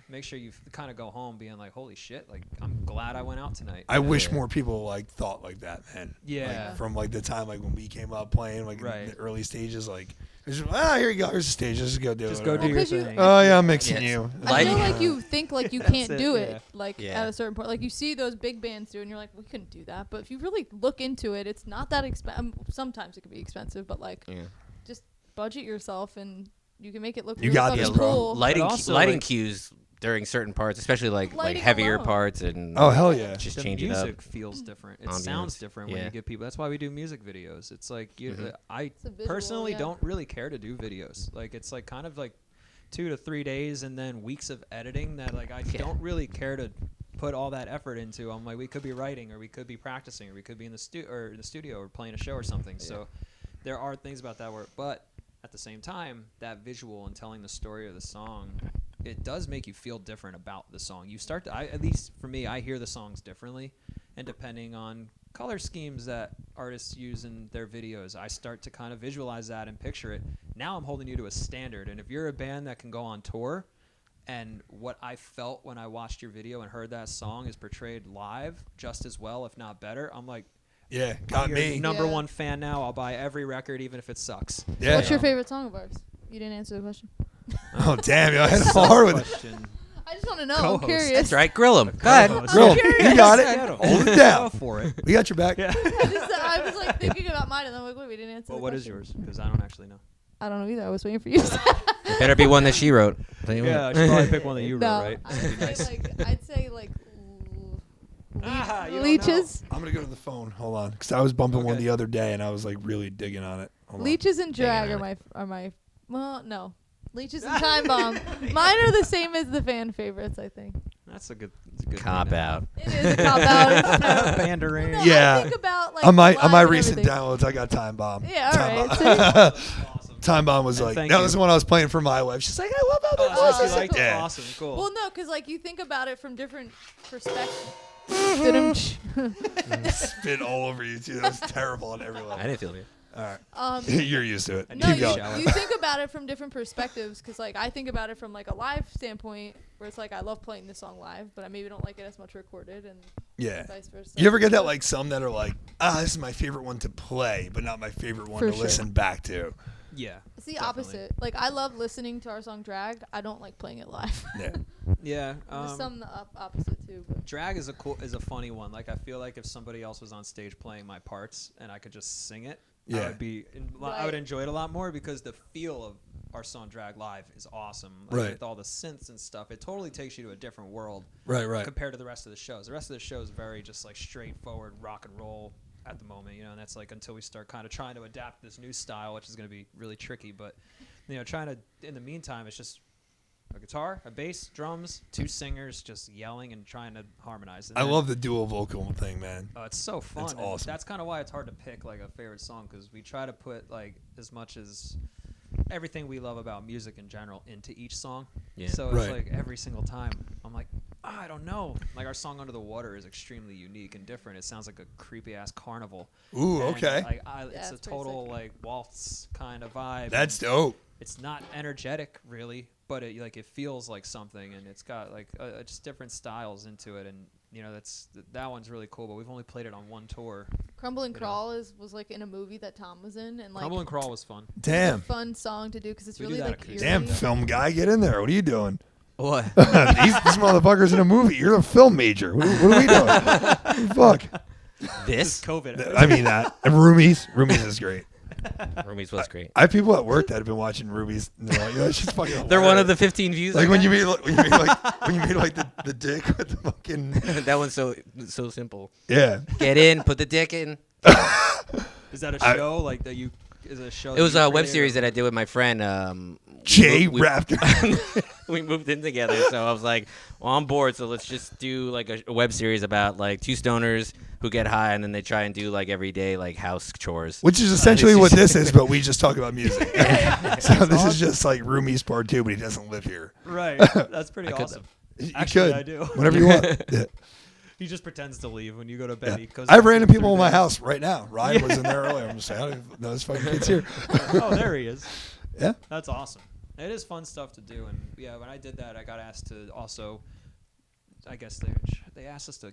Speaker 9: make sure you kind of go home being like, holy shit, like, I'm glad I went out tonight.
Speaker 3: I wish
Speaker 7: Yeah.
Speaker 3: more people like thought like that, man.
Speaker 9: Yeah.
Speaker 3: Like, from like the time like when we came up playing like in
Speaker 9: Right.
Speaker 3: the early stages, like it's just, here you go, here's the stage, just go do
Speaker 9: Just
Speaker 3: it.
Speaker 9: go
Speaker 3: whatever.
Speaker 9: do your
Speaker 8: 'cause you-
Speaker 9: thing.
Speaker 3: Oh yeah, I'm mixing
Speaker 7: Yes.
Speaker 3: you.
Speaker 8: I feel
Speaker 7: Lighting.
Speaker 8: like you think like you
Speaker 9: That's
Speaker 8: can't
Speaker 9: it,
Speaker 8: do
Speaker 9: yeah.
Speaker 8: it like
Speaker 7: Yeah.
Speaker 8: at a certain point. Like you see those big bands do it and you're like, we couldn't do that. But if you really look into it, it's not that expensive. Sometimes it can be expensive, but like
Speaker 7: Yeah.
Speaker 8: just budget yourself and you can make it look
Speaker 3: You
Speaker 8: really
Speaker 3: got
Speaker 8: fucking
Speaker 3: this, bro.
Speaker 8: cool.
Speaker 7: Lighting
Speaker 9: But also,
Speaker 7: lighting
Speaker 9: like-
Speaker 7: cues during certain parts, especially like
Speaker 8: Lighting
Speaker 7: heavier
Speaker 8: alone.
Speaker 7: parts and
Speaker 3: Oh hell yeah.
Speaker 7: just
Speaker 9: The
Speaker 7: change it
Speaker 9: music
Speaker 7: up.
Speaker 9: feels different. It
Speaker 7: Ambience.
Speaker 9: sounds different when
Speaker 7: Yeah.
Speaker 9: you get people. That's why we do music videos. It's like, I
Speaker 8: a visual,
Speaker 9: personally
Speaker 8: yeah.
Speaker 9: don't really care to do videos. Like, it's like kind of like 2 to 3 days and then weeks of editing that like I don't really care to put all that effort into. I'm like, we could be writing, or we could be practicing, or we could be in the studio or playing a show or something. So there are things about that but at the same time, that visual and telling the story of the song, it does make you feel different about the song. You start to, at least for me, I hear the songs differently, and depending on color schemes that artists use in their videos, I start to kind of visualize that and picture it. Now I'm holding you to a standard, and if you're a band that can go on tour, and what I felt when I watched your video and heard that song is portrayed live just as well, if not better, I'm like,
Speaker 3: yeah, got
Speaker 9: you're
Speaker 3: me.
Speaker 9: number one fan now. I'll buy every record, even if it sucks.
Speaker 3: Yeah.
Speaker 8: What's your favorite song of ours? You didn't answer the question.
Speaker 3: Oh damn, yo, I had hard with it.
Speaker 9: Question.
Speaker 8: I just want to know.
Speaker 9: Co-host.
Speaker 8: I'm curious.
Speaker 7: That's right. Grill him. Go ahead.
Speaker 3: Bro, you got it.
Speaker 9: Get 'em.
Speaker 3: Hold it down.
Speaker 9: Go for it.
Speaker 3: We got your back.
Speaker 9: Yeah.
Speaker 8: I was like thinking about mine, and I'm like, wait, we didn't answer.
Speaker 9: Well,
Speaker 8: the
Speaker 9: what is
Speaker 8: question.
Speaker 9: yours? Because I don't actually know.
Speaker 8: I don't know either. I was waiting for you to say.
Speaker 7: It better be one that she wrote. Tell you
Speaker 9: Yeah, I
Speaker 7: what.
Speaker 9: should probably pick one that you wrote,
Speaker 8: No,
Speaker 9: right?
Speaker 8: I'd say like
Speaker 9: Ah, you don't
Speaker 8: leeches.
Speaker 3: I'm gonna go to the phone. Hold on, because I was bumping one
Speaker 9: Okay.
Speaker 3: the other day, and I was like really digging on it. Hold on.
Speaker 8: Leeches and drag
Speaker 7: Hang
Speaker 8: are my well, no. Leeches and Time Bomb. Mine are the same as the fan favorites, I think.
Speaker 9: That's a good
Speaker 7: Cop
Speaker 9: thing to
Speaker 7: out.
Speaker 8: It is a cop out. It's terrible.
Speaker 9: have. Pandering.
Speaker 8: No,
Speaker 3: Yeah.
Speaker 8: I think about like
Speaker 3: on my
Speaker 8: live and
Speaker 3: recent
Speaker 8: everything.
Speaker 3: downloads, I got Time Bomb.
Speaker 8: Yeah, all
Speaker 3: Time
Speaker 8: right.
Speaker 3: Bomb.
Speaker 9: Awesome.
Speaker 3: Time Bomb was
Speaker 9: And
Speaker 3: like
Speaker 9: thank
Speaker 3: that
Speaker 9: you.
Speaker 3: was the one I was playing for my wife. She's like, I love how that
Speaker 9: Oh, so
Speaker 3: voice
Speaker 9: you
Speaker 3: is.
Speaker 9: liked it?
Speaker 3: Yeah.
Speaker 9: Awesome. Cool.
Speaker 8: Well, no, because like you think about it from different perspectives.
Speaker 3: Spit all over you too. That was terrible on every
Speaker 7: I
Speaker 3: level.
Speaker 7: didn't feel it.
Speaker 3: All right,
Speaker 8: Um,
Speaker 3: you're used to it.
Speaker 9: I
Speaker 8: no,
Speaker 3: Keep
Speaker 8: you,
Speaker 3: going.
Speaker 8: you think about it from different perspectives because like I think about it from like a live standpoint where it's like I love playing this song live, but I maybe don't like it as much recorded and
Speaker 3: Yeah.
Speaker 8: vice versa.
Speaker 3: You ever get that like some that are like, this is my favorite one to play, but not my favorite one
Speaker 8: For
Speaker 3: to
Speaker 8: sure.
Speaker 3: listen back to.
Speaker 9: yeah.
Speaker 8: It's the
Speaker 9: definitely.
Speaker 8: opposite. Like I love listening to our song "Drag." I don't like playing it live.
Speaker 3: Yeah.
Speaker 9: Yeah.
Speaker 8: There's some the opposite too. But.
Speaker 9: Drag is a funny one. Like I feel like if somebody else was on stage playing my parts and I could just sing it,
Speaker 3: Yeah.
Speaker 9: I would enjoy it a lot more because the feel of our song Drag live is awesome. Like,
Speaker 3: Right.
Speaker 9: with all the synths and stuff, it totally takes you to a different world
Speaker 3: Right.
Speaker 9: compared to the rest of the shows. The rest of the show is very just like straightforward rock and roll at the moment, and that's like until we start kind of trying to adapt this new style, which is going to be really tricky. But trying to in the meantime, it's just a guitar, a bass, drums, two singers just yelling and trying to harmonize. And
Speaker 3: I
Speaker 9: then-
Speaker 3: love the dual vocal thing, man.
Speaker 9: it's so fun.
Speaker 3: It's
Speaker 9: and
Speaker 3: awesome.
Speaker 9: That's kind of why it's hard to pick like a favorite song because we try to put like as much as everything we love about music in general into each song.
Speaker 7: Yeah.
Speaker 9: So it's
Speaker 3: Right.
Speaker 9: like every single time I'm like, I don't know. Like our song Under the Water is extremely unique and different. It sounds like a creepy ass carnival.
Speaker 3: Ooh,
Speaker 9: And,
Speaker 3: okay.
Speaker 9: Like
Speaker 8: Yeah,
Speaker 9: it's a
Speaker 8: it's pretty
Speaker 9: total
Speaker 8: sick.
Speaker 9: like waltz kind of vibe.
Speaker 3: That's
Speaker 9: and
Speaker 3: dope.
Speaker 9: it's not energetic really, but it feels like something, and it's got like just different styles into it, and that one's really cool. But we've only played it on one tour.
Speaker 8: Crumble and
Speaker 9: You know.
Speaker 8: Crawl was like in a movie that Tom was in, and like
Speaker 9: Crumble and Crawl was fun.
Speaker 8: it's
Speaker 3: Damn.
Speaker 8: a fun song to do because it's
Speaker 9: We do
Speaker 8: really
Speaker 9: that
Speaker 8: like
Speaker 9: acoustic.
Speaker 3: Damn,
Speaker 8: eerie.
Speaker 3: film guy, get in there. What are you doing?
Speaker 7: What?
Speaker 3: these motherfuckers in a movie. You're a film major. What are we doing? Fuck.
Speaker 7: This?
Speaker 9: COVID.
Speaker 3: I mean that. And Roomies. Roomies is great.
Speaker 7: Roomies was great.
Speaker 3: I have people at work that have been watching Roomies. And they're like, it's just fucking
Speaker 7: They're one of the
Speaker 3: hilarious.
Speaker 7: 15 views.
Speaker 3: Like
Speaker 7: I
Speaker 3: when you
Speaker 7: got?
Speaker 3: made like the dick with the fucking
Speaker 7: That one's so simple.
Speaker 3: yeah.
Speaker 7: Get in, put the dick in.
Speaker 9: Is that a
Speaker 3: I-
Speaker 9: show like that you? Is it a show?
Speaker 7: It was
Speaker 9: that you
Speaker 7: a web
Speaker 9: created,
Speaker 7: series
Speaker 9: or-
Speaker 7: that I did with my friend.
Speaker 3: Jay
Speaker 7: we-
Speaker 3: Raptor.
Speaker 7: we moved in together, so I was like, well, I'm bored, so let's just do like a web series about like two stoners who get high and then they try and do like everyday like house chores.
Speaker 3: Which is essentially what this is, but we just talk about music. So this is just like Roomies Part 2, but he doesn't live here.
Speaker 9: Right. That's pretty
Speaker 7: I could,
Speaker 9: awesome.
Speaker 3: You
Speaker 9: Actually,
Speaker 3: could.
Speaker 9: I do.
Speaker 3: Whenever you want. Yeah.
Speaker 9: He just pretends to leave when you go to bed.
Speaker 3: Yeah.
Speaker 9: He goes
Speaker 3: I have
Speaker 9: back
Speaker 3: random
Speaker 9: through
Speaker 3: people in my
Speaker 9: days.
Speaker 3: house right now. Ryan was in there earlier. I'm just saying, I don't even know this fucking kid's here.
Speaker 9: Oh, there he is.
Speaker 3: Yeah.
Speaker 9: That's awesome. It is fun stuff to do, and yeah, when I did that, I got asked to also. I guess they asked us to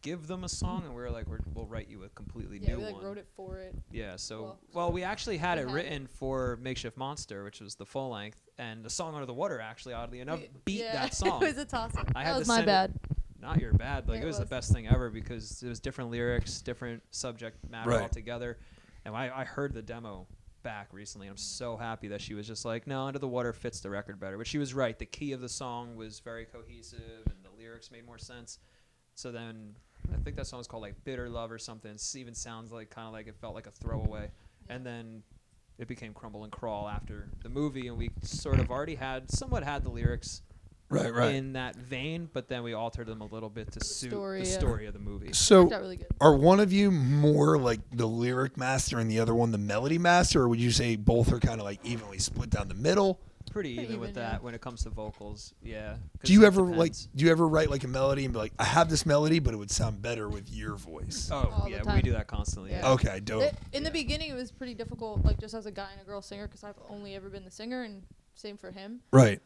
Speaker 9: give them a song, and we were like, we'll write you a completely
Speaker 8: Yeah,
Speaker 9: new
Speaker 8: we like
Speaker 9: one.
Speaker 8: wrote it for it.
Speaker 9: Yeah, so
Speaker 8: Well,
Speaker 9: we actually had
Speaker 8: we
Speaker 9: it
Speaker 8: had
Speaker 9: written for Makeshift Monster, which was the full length, and the song Under the Water actually, oddly enough, beat
Speaker 8: Yeah,
Speaker 9: that song.
Speaker 8: it was a toss-up.
Speaker 9: I had
Speaker 8: That was
Speaker 9: to
Speaker 8: my
Speaker 9: send it-
Speaker 8: bad.
Speaker 9: Not your bad. Like
Speaker 8: Yeah,
Speaker 9: it
Speaker 8: it
Speaker 9: was the
Speaker 8: was.
Speaker 9: best thing ever because it was different lyrics, different subject matter
Speaker 3: Right.
Speaker 9: altogether. And I heard the demo back recently. And I'm so happy that she was just like, no, Under the Water fits the record better. But she was right. The key of the song was very cohesive, and the lyrics made more sense. So then I think that song was called like Bitter Love or something. It even sounds like kind of like it felt like a throwaway. And then it became Crumble and Crawl after the movie, and we sort of already somewhat had the lyrics
Speaker 3: Right.
Speaker 9: in that vein, but then we altered them a little bit to suit
Speaker 8: story,
Speaker 9: the
Speaker 8: yeah.
Speaker 9: story of the movie.
Speaker 3: So,
Speaker 8: Worked out really good.
Speaker 3: are one of you more like the lyric master and the other one the melody master, or would you say both are kind of like evenly split down the middle?
Speaker 9: Pretty even
Speaker 8: even,
Speaker 9: with
Speaker 8: yeah.
Speaker 9: that when it comes to vocals, yeah. 'Cause
Speaker 3: Do you
Speaker 9: it
Speaker 3: ever
Speaker 9: depends.
Speaker 3: write like a melody and be like, I have this melody, but it would sound better with your voice?
Speaker 9: Oh,
Speaker 8: All the
Speaker 9: yeah, we
Speaker 8: time.
Speaker 9: do that constantly.
Speaker 8: Yeah.
Speaker 9: Yeah.
Speaker 3: Okay, dope.
Speaker 8: In the beginning, it was pretty difficult, like just as a guy and a girl singer, because I've only ever been the singer, and same for him.
Speaker 3: Right.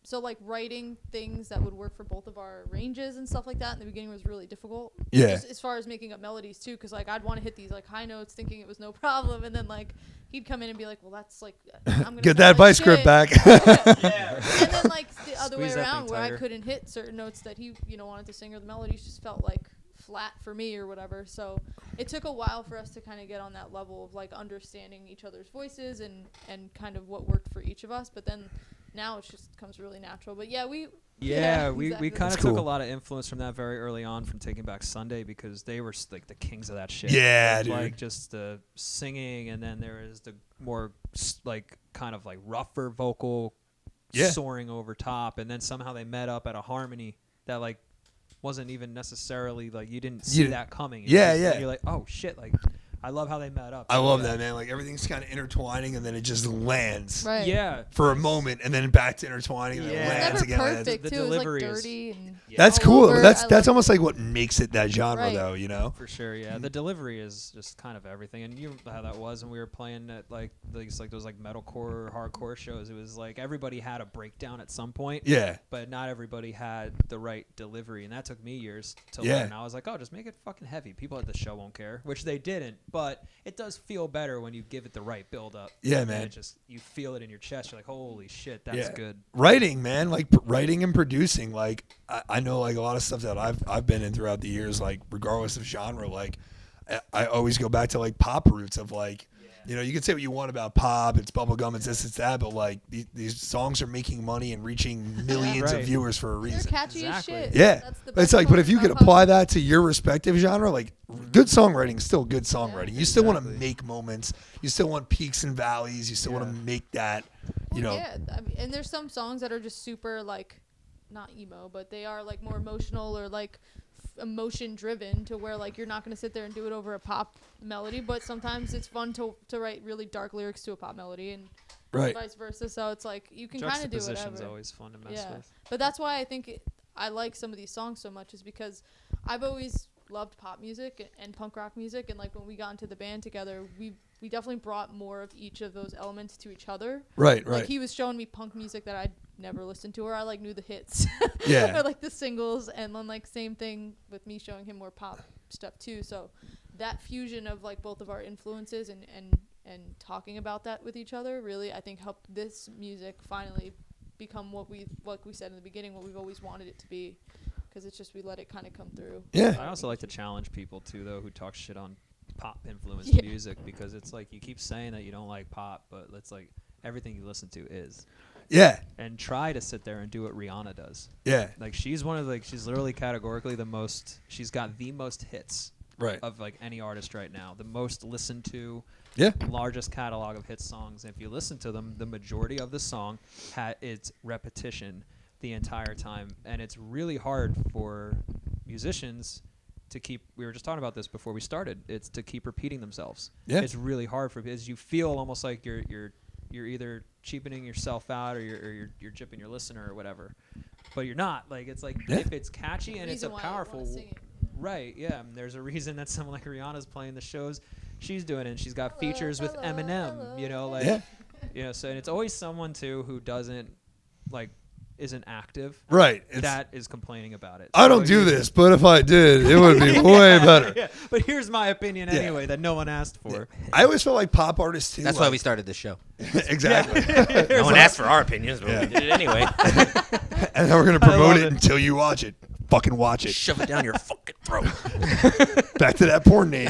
Speaker 8: So like writing things that would work for both of our ranges and stuff like that in the beginning was really difficult.
Speaker 3: Yeah.
Speaker 8: Just as far as making up melodies too, because like I'd want to hit these like high notes, thinking it was no problem, and then like he'd come in and be like, "Well, that's like I'm gonna
Speaker 3: Get
Speaker 8: sound
Speaker 3: that
Speaker 8: like
Speaker 3: vice
Speaker 8: shit."
Speaker 3: grip back.
Speaker 8: And then like the other way
Speaker 9: Squeeze that
Speaker 8: around,
Speaker 9: thing
Speaker 8: where I
Speaker 9: tighter.
Speaker 8: couldn't hit certain notes that he wanted to sing, or the melodies just felt like flat for me or whatever. So it took a while for us to kind of get on that level of like understanding each other's voices and kind of what worked for each of us. But then now it just comes really natural. But yeah, we
Speaker 9: We kind
Speaker 3: That's
Speaker 9: of took
Speaker 3: cool.
Speaker 9: a lot of influence from that very early on from Taking Back Sunday, because they were like the kings of that shit.
Speaker 3: Yeah, dude.
Speaker 9: Like just the singing, and then there is the more like kind of like rougher vocal
Speaker 3: Yeah.
Speaker 9: soaring over top, and then somehow they met up at a harmony that like wasn't even necessarily like you didn't see
Speaker 3: didn't-
Speaker 9: that coming.
Speaker 3: Yeah,
Speaker 9: And
Speaker 3: yeah.
Speaker 9: you're like, oh shit, like I love how they met up.
Speaker 3: I love
Speaker 9: Yeah.
Speaker 3: that, man. Like everything's kind of intertwining, and then it just lands
Speaker 8: right.
Speaker 9: Yeah.
Speaker 3: for a moment, and then back to intertwining, and then
Speaker 9: Yeah.
Speaker 3: it
Speaker 8: It's
Speaker 3: lands
Speaker 8: never
Speaker 3: again.
Speaker 8: perfect
Speaker 9: The
Speaker 8: too. It was like
Speaker 9: delivery is-
Speaker 8: dirty and
Speaker 3: That's
Speaker 8: all
Speaker 3: cool.
Speaker 8: over.
Speaker 3: That's
Speaker 8: I
Speaker 3: that's
Speaker 8: love
Speaker 3: almost like what makes it that genre,
Speaker 8: Right.
Speaker 3: though. You know.
Speaker 9: For sure, yeah. The delivery is just kind of everything, and you remember how that was when we were playing at like those like metalcore, hardcore shows. It was like everybody had a breakdown at some point,
Speaker 3: Yeah.
Speaker 9: but not everybody had the right delivery, and that took me years to
Speaker 3: Yeah.
Speaker 9: learn. I was like, oh, just make it fucking heavy. People at the show won't care, which they didn't, but it does feel better when you give it the right build up.
Speaker 3: Yeah,
Speaker 9: And
Speaker 3: man.
Speaker 9: it just you feel it in your chest. You're like, holy shit, that's
Speaker 3: Yeah.
Speaker 9: good.
Speaker 3: Writing, man, like writing and producing. Like I know, like a lot of stuff that I've been in throughout the years. Like regardless of genre, like I always go back to like pop roots of like. You know, you can say what you want about pop, it's bubblegum, it's this, it's that, but like these songs are making money and reaching millions of
Speaker 9: Right.
Speaker 3: viewers for a
Speaker 8: They're
Speaker 3: reason.
Speaker 8: catchy
Speaker 9: Exactly.
Speaker 8: as shit.
Speaker 3: Yeah,
Speaker 8: That's the
Speaker 3: but
Speaker 8: best
Speaker 3: it's like, but
Speaker 8: part
Speaker 3: if you could
Speaker 8: about
Speaker 3: apply
Speaker 8: pop.
Speaker 3: that to your respective genre, like good songwriting is still good songwriting. You still want to
Speaker 9: Exactly.
Speaker 3: make moments. You still want peaks and valleys. You still want
Speaker 9: Yeah.
Speaker 3: to make that. You know,
Speaker 8: Yeah, I mean, and there's some songs that are just super like, not emo, but they are like more emotional or like emotion driven to where like you're not going to sit there and do it over a pop melody, but sometimes it's fun to write really dark lyrics to a pop melody and
Speaker 3: right?
Speaker 8: vice versa. So it's like you can kind of do
Speaker 9: Juxtaposition's
Speaker 8: whatever.
Speaker 9: always fun to mess
Speaker 8: Yeah,
Speaker 9: with.
Speaker 8: but that's why I think I like some of these songs so much, is because I've always loved pop music and punk rock music, and like when we got into the band together, we definitely brought more of each of those elements to each other.
Speaker 3: Right,
Speaker 8: Like
Speaker 3: right.
Speaker 8: he was showing me punk music that I'd never listened to, or I like knew the hits,
Speaker 3: Yeah.
Speaker 8: or like the singles, and then like same thing with me showing him more pop stuff too. So that fusion of like both of our influences and talking about that with each other really, I think, helped this music finally become what we said in the beginning, what we've always wanted it to be, because it's just we let it kind of come through.
Speaker 3: Yeah.
Speaker 9: I also like to challenge people too, though, who talk shit on pop influenced
Speaker 8: Yeah.
Speaker 9: music, because it's like you keep saying that you don't like pop, but it's like everything you listen to is.
Speaker 3: Yeah,
Speaker 9: And try to sit there and do what Rihanna does.
Speaker 3: yeah,
Speaker 9: Like she's one of like she's literally categorically the most. She's got the most hits
Speaker 3: right.
Speaker 9: of like any artist right now. The most listened to,
Speaker 3: Yeah,
Speaker 9: largest catalog of hit songs. And if you listen to them, the majority of the song it's repetition the entire time, and it's really hard for musicians to keep. We were just talking about this before we started. It's to keep repeating themselves.
Speaker 3: Yeah.
Speaker 9: It's really hard for, because you feel almost like you're either cheapening yourself out, or you're gypping your listener or whatever, but you're not. Like it's like
Speaker 3: Yeah.
Speaker 9: if it's catchy and it's a
Speaker 8: Reason why I wanna
Speaker 9: powerful,
Speaker 8: sing it.
Speaker 9: right? Yeah, and there's a reason that someone like Rihanna's playing the shows she's doing, and she's got features with
Speaker 8: hello,
Speaker 9: Eminem.
Speaker 8: hello,
Speaker 9: You know, like
Speaker 3: yeah,
Speaker 9: you know, so and it's always someone too who doesn't like isn't active
Speaker 3: right. It's,
Speaker 9: that is complaining about it.
Speaker 3: I don't
Speaker 9: So
Speaker 3: do
Speaker 9: you-
Speaker 3: this, but if I did, it would be way better.
Speaker 9: Yeah, but here's my opinion
Speaker 3: Yeah.
Speaker 9: anyway that no one asked for.
Speaker 3: I always felt like pop artists too.
Speaker 7: That's why we started this show.
Speaker 3: exactly.
Speaker 7: No one asked for our opinions, but
Speaker 3: Yeah.
Speaker 7: we did it anyway.
Speaker 3: And then we're gonna promote
Speaker 9: love
Speaker 3: it
Speaker 9: it.
Speaker 3: until you watch it. Fucking watch it.
Speaker 7: Shove it down your fucking throat.
Speaker 3: Back to that porn name.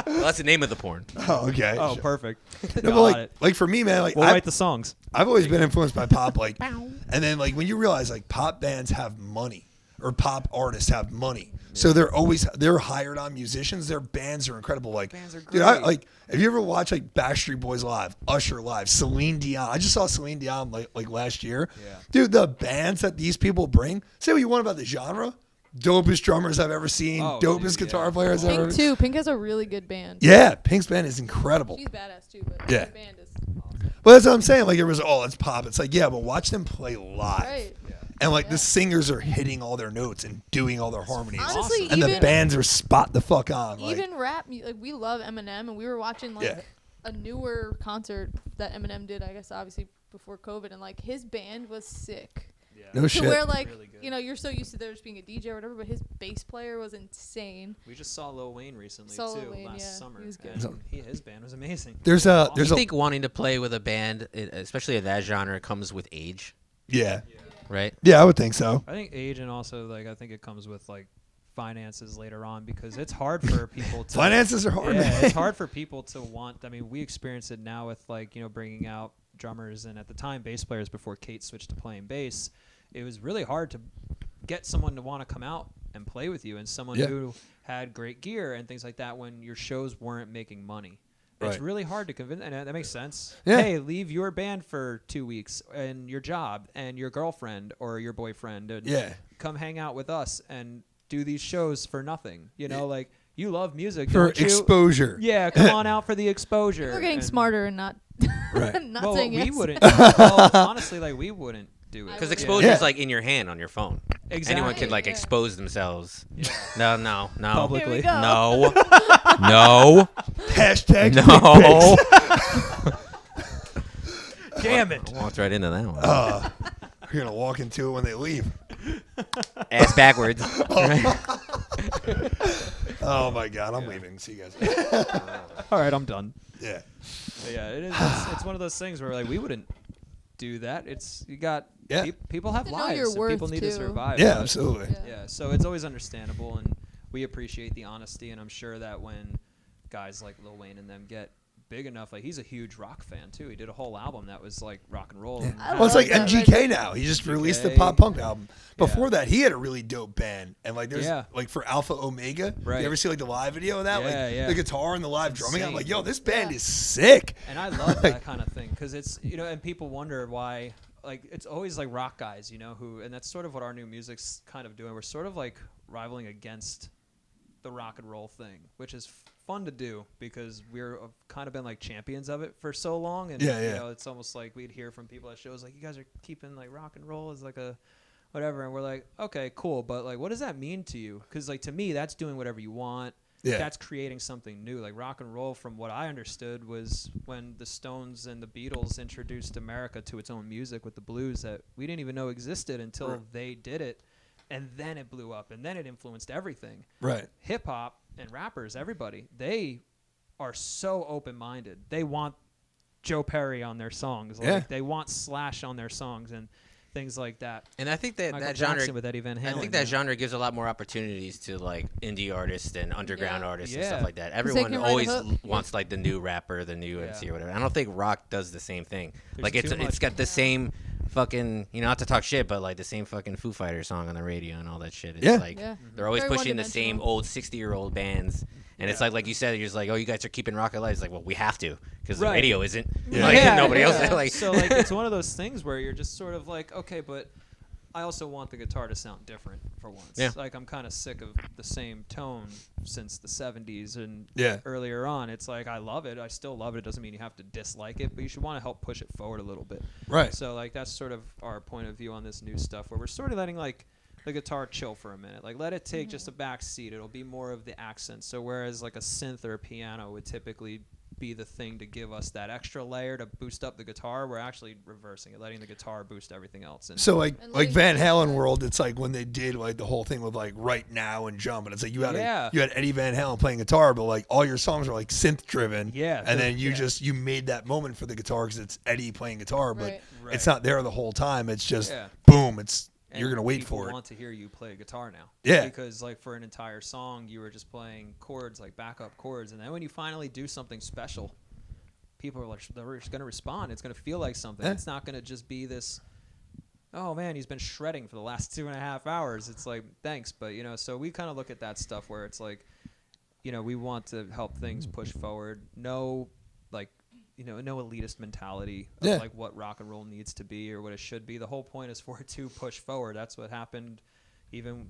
Speaker 7: Well, that's the name of the porn.
Speaker 3: Oh, okay.
Speaker 9: Oh, perfect.
Speaker 3: No,
Speaker 9: Got
Speaker 3: but
Speaker 9: it.
Speaker 3: like for me, man, like
Speaker 9: We'll
Speaker 3: I,
Speaker 9: write the songs.
Speaker 3: I've always been influenced by pop, like, and then like when you realize like pop bands have money, or pop artists have money. So they're hired on musicians. Their bands are incredible. Like,
Speaker 9: Bands are
Speaker 3: dude,
Speaker 9: great.
Speaker 3: have you ever watched like Backstreet Boys live, Usher live, Celine Dion? I just saw Celine Dion like last year.
Speaker 9: Yeah.
Speaker 3: Dude, the bands that these people bring. Say what you want about the genre. Dopest drummers I've ever seen.
Speaker 9: Oh,
Speaker 3: Dopest
Speaker 9: dude,
Speaker 3: guitar
Speaker 9: yeah.
Speaker 3: players ever.
Speaker 8: Pink too. Pink has a really good band.
Speaker 3: Yeah, Pink's band is incredible.
Speaker 8: She's badass too, but
Speaker 3: Yeah.
Speaker 8: her band is awesome.
Speaker 3: But that's what I'm saying. Like, it was, it's pop. It's like, yeah, but watch them play live.
Speaker 8: Right.
Speaker 3: And, like, the singers are hitting all their notes and doing all their harmonies.
Speaker 8: Honestly,
Speaker 3: and the
Speaker 8: even-
Speaker 3: bands are spot the fuck on. Like,
Speaker 8: Even rap, like we love Eminem, and we were watching like a newer concert that Eminem did. I guess obviously before COVID, and like his band was sick.
Speaker 3: no
Speaker 8: To
Speaker 3: shit.
Speaker 8: where like
Speaker 9: Really good.
Speaker 8: you're so used to there just being a DJ or whatever, but his bass player was insane.
Speaker 9: We just saw Lil Wayne recently
Speaker 8: Saw Lil
Speaker 9: too
Speaker 8: Wayne,
Speaker 9: last
Speaker 8: yeah.
Speaker 9: summer.
Speaker 8: He was good.
Speaker 9: And his band was amazing.
Speaker 3: There's
Speaker 7: Do
Speaker 3: a
Speaker 7: you think wanting to play with a band, especially of that genre, comes with age,
Speaker 3: yeah.
Speaker 7: right?
Speaker 3: Yeah, I would think so.
Speaker 9: I think age, and also like I think it comes with like finances later on, because it's hard for people to
Speaker 3: Finances are hard,
Speaker 9: Yeah,
Speaker 3: man.
Speaker 9: it's hard for people to want. I mean, we experience it now with like bringing out drummers and at the time bass players before Kate switched to playing bass. It was really hard to get someone to want to come out and play with you, and someone who had great gear and things like that when your shows weren't making money. It's
Speaker 3: Right.
Speaker 9: really hard to convince, and that makes sense.
Speaker 3: Yeah.
Speaker 9: Hey, leave your band for 2 weeks and your job and your girlfriend or your boyfriend, and come hang out with us and do these shows for nothing. Like you love music
Speaker 3: For
Speaker 9: don't you?
Speaker 3: exposure.
Speaker 9: Yeah, come on out for the exposure.
Speaker 8: We're getting
Speaker 9: And-
Speaker 8: smarter and not
Speaker 3: Right.
Speaker 8: not
Speaker 9: Well,
Speaker 8: saying
Speaker 9: we
Speaker 8: yes.
Speaker 9: wouldn't. Well, honestly, like we wouldn't do it
Speaker 7: Because
Speaker 8: Yeah.
Speaker 7: exposure
Speaker 3: Yeah.
Speaker 7: is like in your hand on your phone.
Speaker 9: Exactly.
Speaker 7: Anyone could like
Speaker 8: Yeah.
Speaker 7: expose themselves.
Speaker 9: Yeah.
Speaker 7: No.
Speaker 9: Publicly.
Speaker 8: Here we go.
Speaker 7: No. No.
Speaker 3: Hashtag
Speaker 7: No.
Speaker 9: Damn it.
Speaker 7: I walked right into that one.
Speaker 3: You're going to walk into it when they leave.
Speaker 7: Ass backwards.
Speaker 3: Oh, my God. I'm leaving. See you guys.
Speaker 9: All right, I'm done.
Speaker 3: Yeah.
Speaker 9: But yeah, it is. It's one of those things where like we wouldn't do that. It's you got people have
Speaker 8: To know
Speaker 9: lives.
Speaker 8: your
Speaker 9: And people
Speaker 8: worth,
Speaker 9: need
Speaker 8: too.
Speaker 9: to survive.
Speaker 3: Yeah,
Speaker 9: but-
Speaker 3: absolutely.
Speaker 9: Yeah, so it's always understandable, and we appreciate the honesty. And I'm sure that when guys like Lil Wayne and them get big enough, like he's a huge rock fan too. He did a whole album that was like rock and roll. And
Speaker 3: Well, it's like
Speaker 8: that
Speaker 3: MGK now. He just released the
Speaker 9: MGK.
Speaker 3: pop punk album. Before that, he had a really dope band. And like there's like for Alpha Omega,
Speaker 9: Right.
Speaker 3: you ever see like the live video of that?
Speaker 9: Yeah,
Speaker 3: like
Speaker 9: yeah.
Speaker 3: the guitar and the live drumming. I'm
Speaker 9: insane.
Speaker 3: like, yo, this band is sick.
Speaker 9: And I love that kind of thing because it's and people wonder why. Like it's always like rock guys, who, and that's sort of what our new music's kind of doing. We're sort of like rivaling against the rock and roll thing, which is fun to do because we're kind of been like champions of it for so long. And it's almost like we'd hear from people at shows like, you guys are keeping like rock and roll as like a whatever, and we're like, okay, cool, but like, what does that mean to you? Because like to me, that's doing whatever you want.
Speaker 3: Yeah.
Speaker 9: That's creating something new. Like rock and roll, from what I understood, was when the Stones and the Beatles introduced America to its own music with the blues that we didn't even know existed until they did it. And then it blew up, and then it influenced everything.
Speaker 3: Right.
Speaker 9: Hip hop and rappers, everybody, they are so open-minded. They want Joe Perry on their songs. Like, they want Slash on their songs and things like that.
Speaker 7: And I think that
Speaker 9: Michael
Speaker 7: that genre
Speaker 9: Jackson with Eddie Van Halen.
Speaker 7: I think that genre gives a lot more opportunities to like indie artists and underground artists and stuff
Speaker 9: Yeah.
Speaker 7: like that.
Speaker 8: they
Speaker 7: Everyone
Speaker 8: can write a
Speaker 7: always
Speaker 8: hook.
Speaker 7: wants like the new rapper, the new MC or whatever. I don't think rock does the same thing.
Speaker 9: There's
Speaker 7: Like
Speaker 9: too
Speaker 7: it's
Speaker 9: much.
Speaker 7: got the same fucking, not to talk shit, but like the same fucking Foo Fighters song on the radio and all that shit. It's
Speaker 3: Yeah.
Speaker 7: like
Speaker 8: Yeah.
Speaker 7: they're always
Speaker 8: Very
Speaker 7: pushing the same
Speaker 8: one-dimensional.
Speaker 7: old 60-year-old bands. And it's like you said, you're just like, oh, you guys are keeping rock alive. It's like, well, we have to because the
Speaker 9: Right.
Speaker 7: radio isn't.
Speaker 3: Yeah.
Speaker 7: Like
Speaker 9: Yeah,
Speaker 7: nobody else.
Speaker 9: yeah.
Speaker 7: Like
Speaker 9: So like it's one of those things where you're just sort of like, okay, but I also want the guitar to sound different for once.
Speaker 7: Yeah.
Speaker 9: Like I'm kind of sick of the same tone since the 70s and
Speaker 3: Yeah.
Speaker 9: earlier on. It's like I love it. I still love it. It doesn't mean you have to dislike it, but you should want to help push it forward a little bit.
Speaker 3: Right.
Speaker 9: So like that's sort of our point of view on this new stuff, where we're sort of letting like the guitar chill for a minute. Like let it take just a back seat. It'll be more of the accent. So whereas like a synth or a piano would typically be the thing to give us that extra layer to boost up the guitar, we're actually reversing it, letting the guitar boost everything else. And
Speaker 3: So like
Speaker 8: And
Speaker 3: like
Speaker 8: like-
Speaker 3: Van Halen world, it's like when they did like the whole thing with like Right Now and Jump, and it's like you had Eddie Van Halen playing guitar, but like all your songs are like synth driven.
Speaker 9: Yeah,
Speaker 3: And
Speaker 9: the-
Speaker 3: then you
Speaker 9: yeah.
Speaker 3: you made that moment for the guitar because it's Eddie playing guitar, but
Speaker 8: Right.
Speaker 9: Right.
Speaker 3: it's not there the whole time. It's just
Speaker 9: Yeah.
Speaker 3: boom.
Speaker 9: And
Speaker 3: You're gonna wait
Speaker 9: people
Speaker 3: for it.
Speaker 9: want to hear you play guitar now.
Speaker 3: Yeah.
Speaker 9: Because like for an entire song, you were just playing chords, like backup chords, and then when you finally do something special, people are like, they're just gonna respond. It's gonna feel like something.
Speaker 3: Yeah.
Speaker 9: It's not gonna just be this oh man, he's been shredding for the last 2.5 hours. It's like, thanks, but so we kind of look at that stuff where it's like, we want to help things push forward. No, like, no elitist mentality of like what rock and roll needs to be or what it should be. The whole point is for it to push forward. That's what happened. Even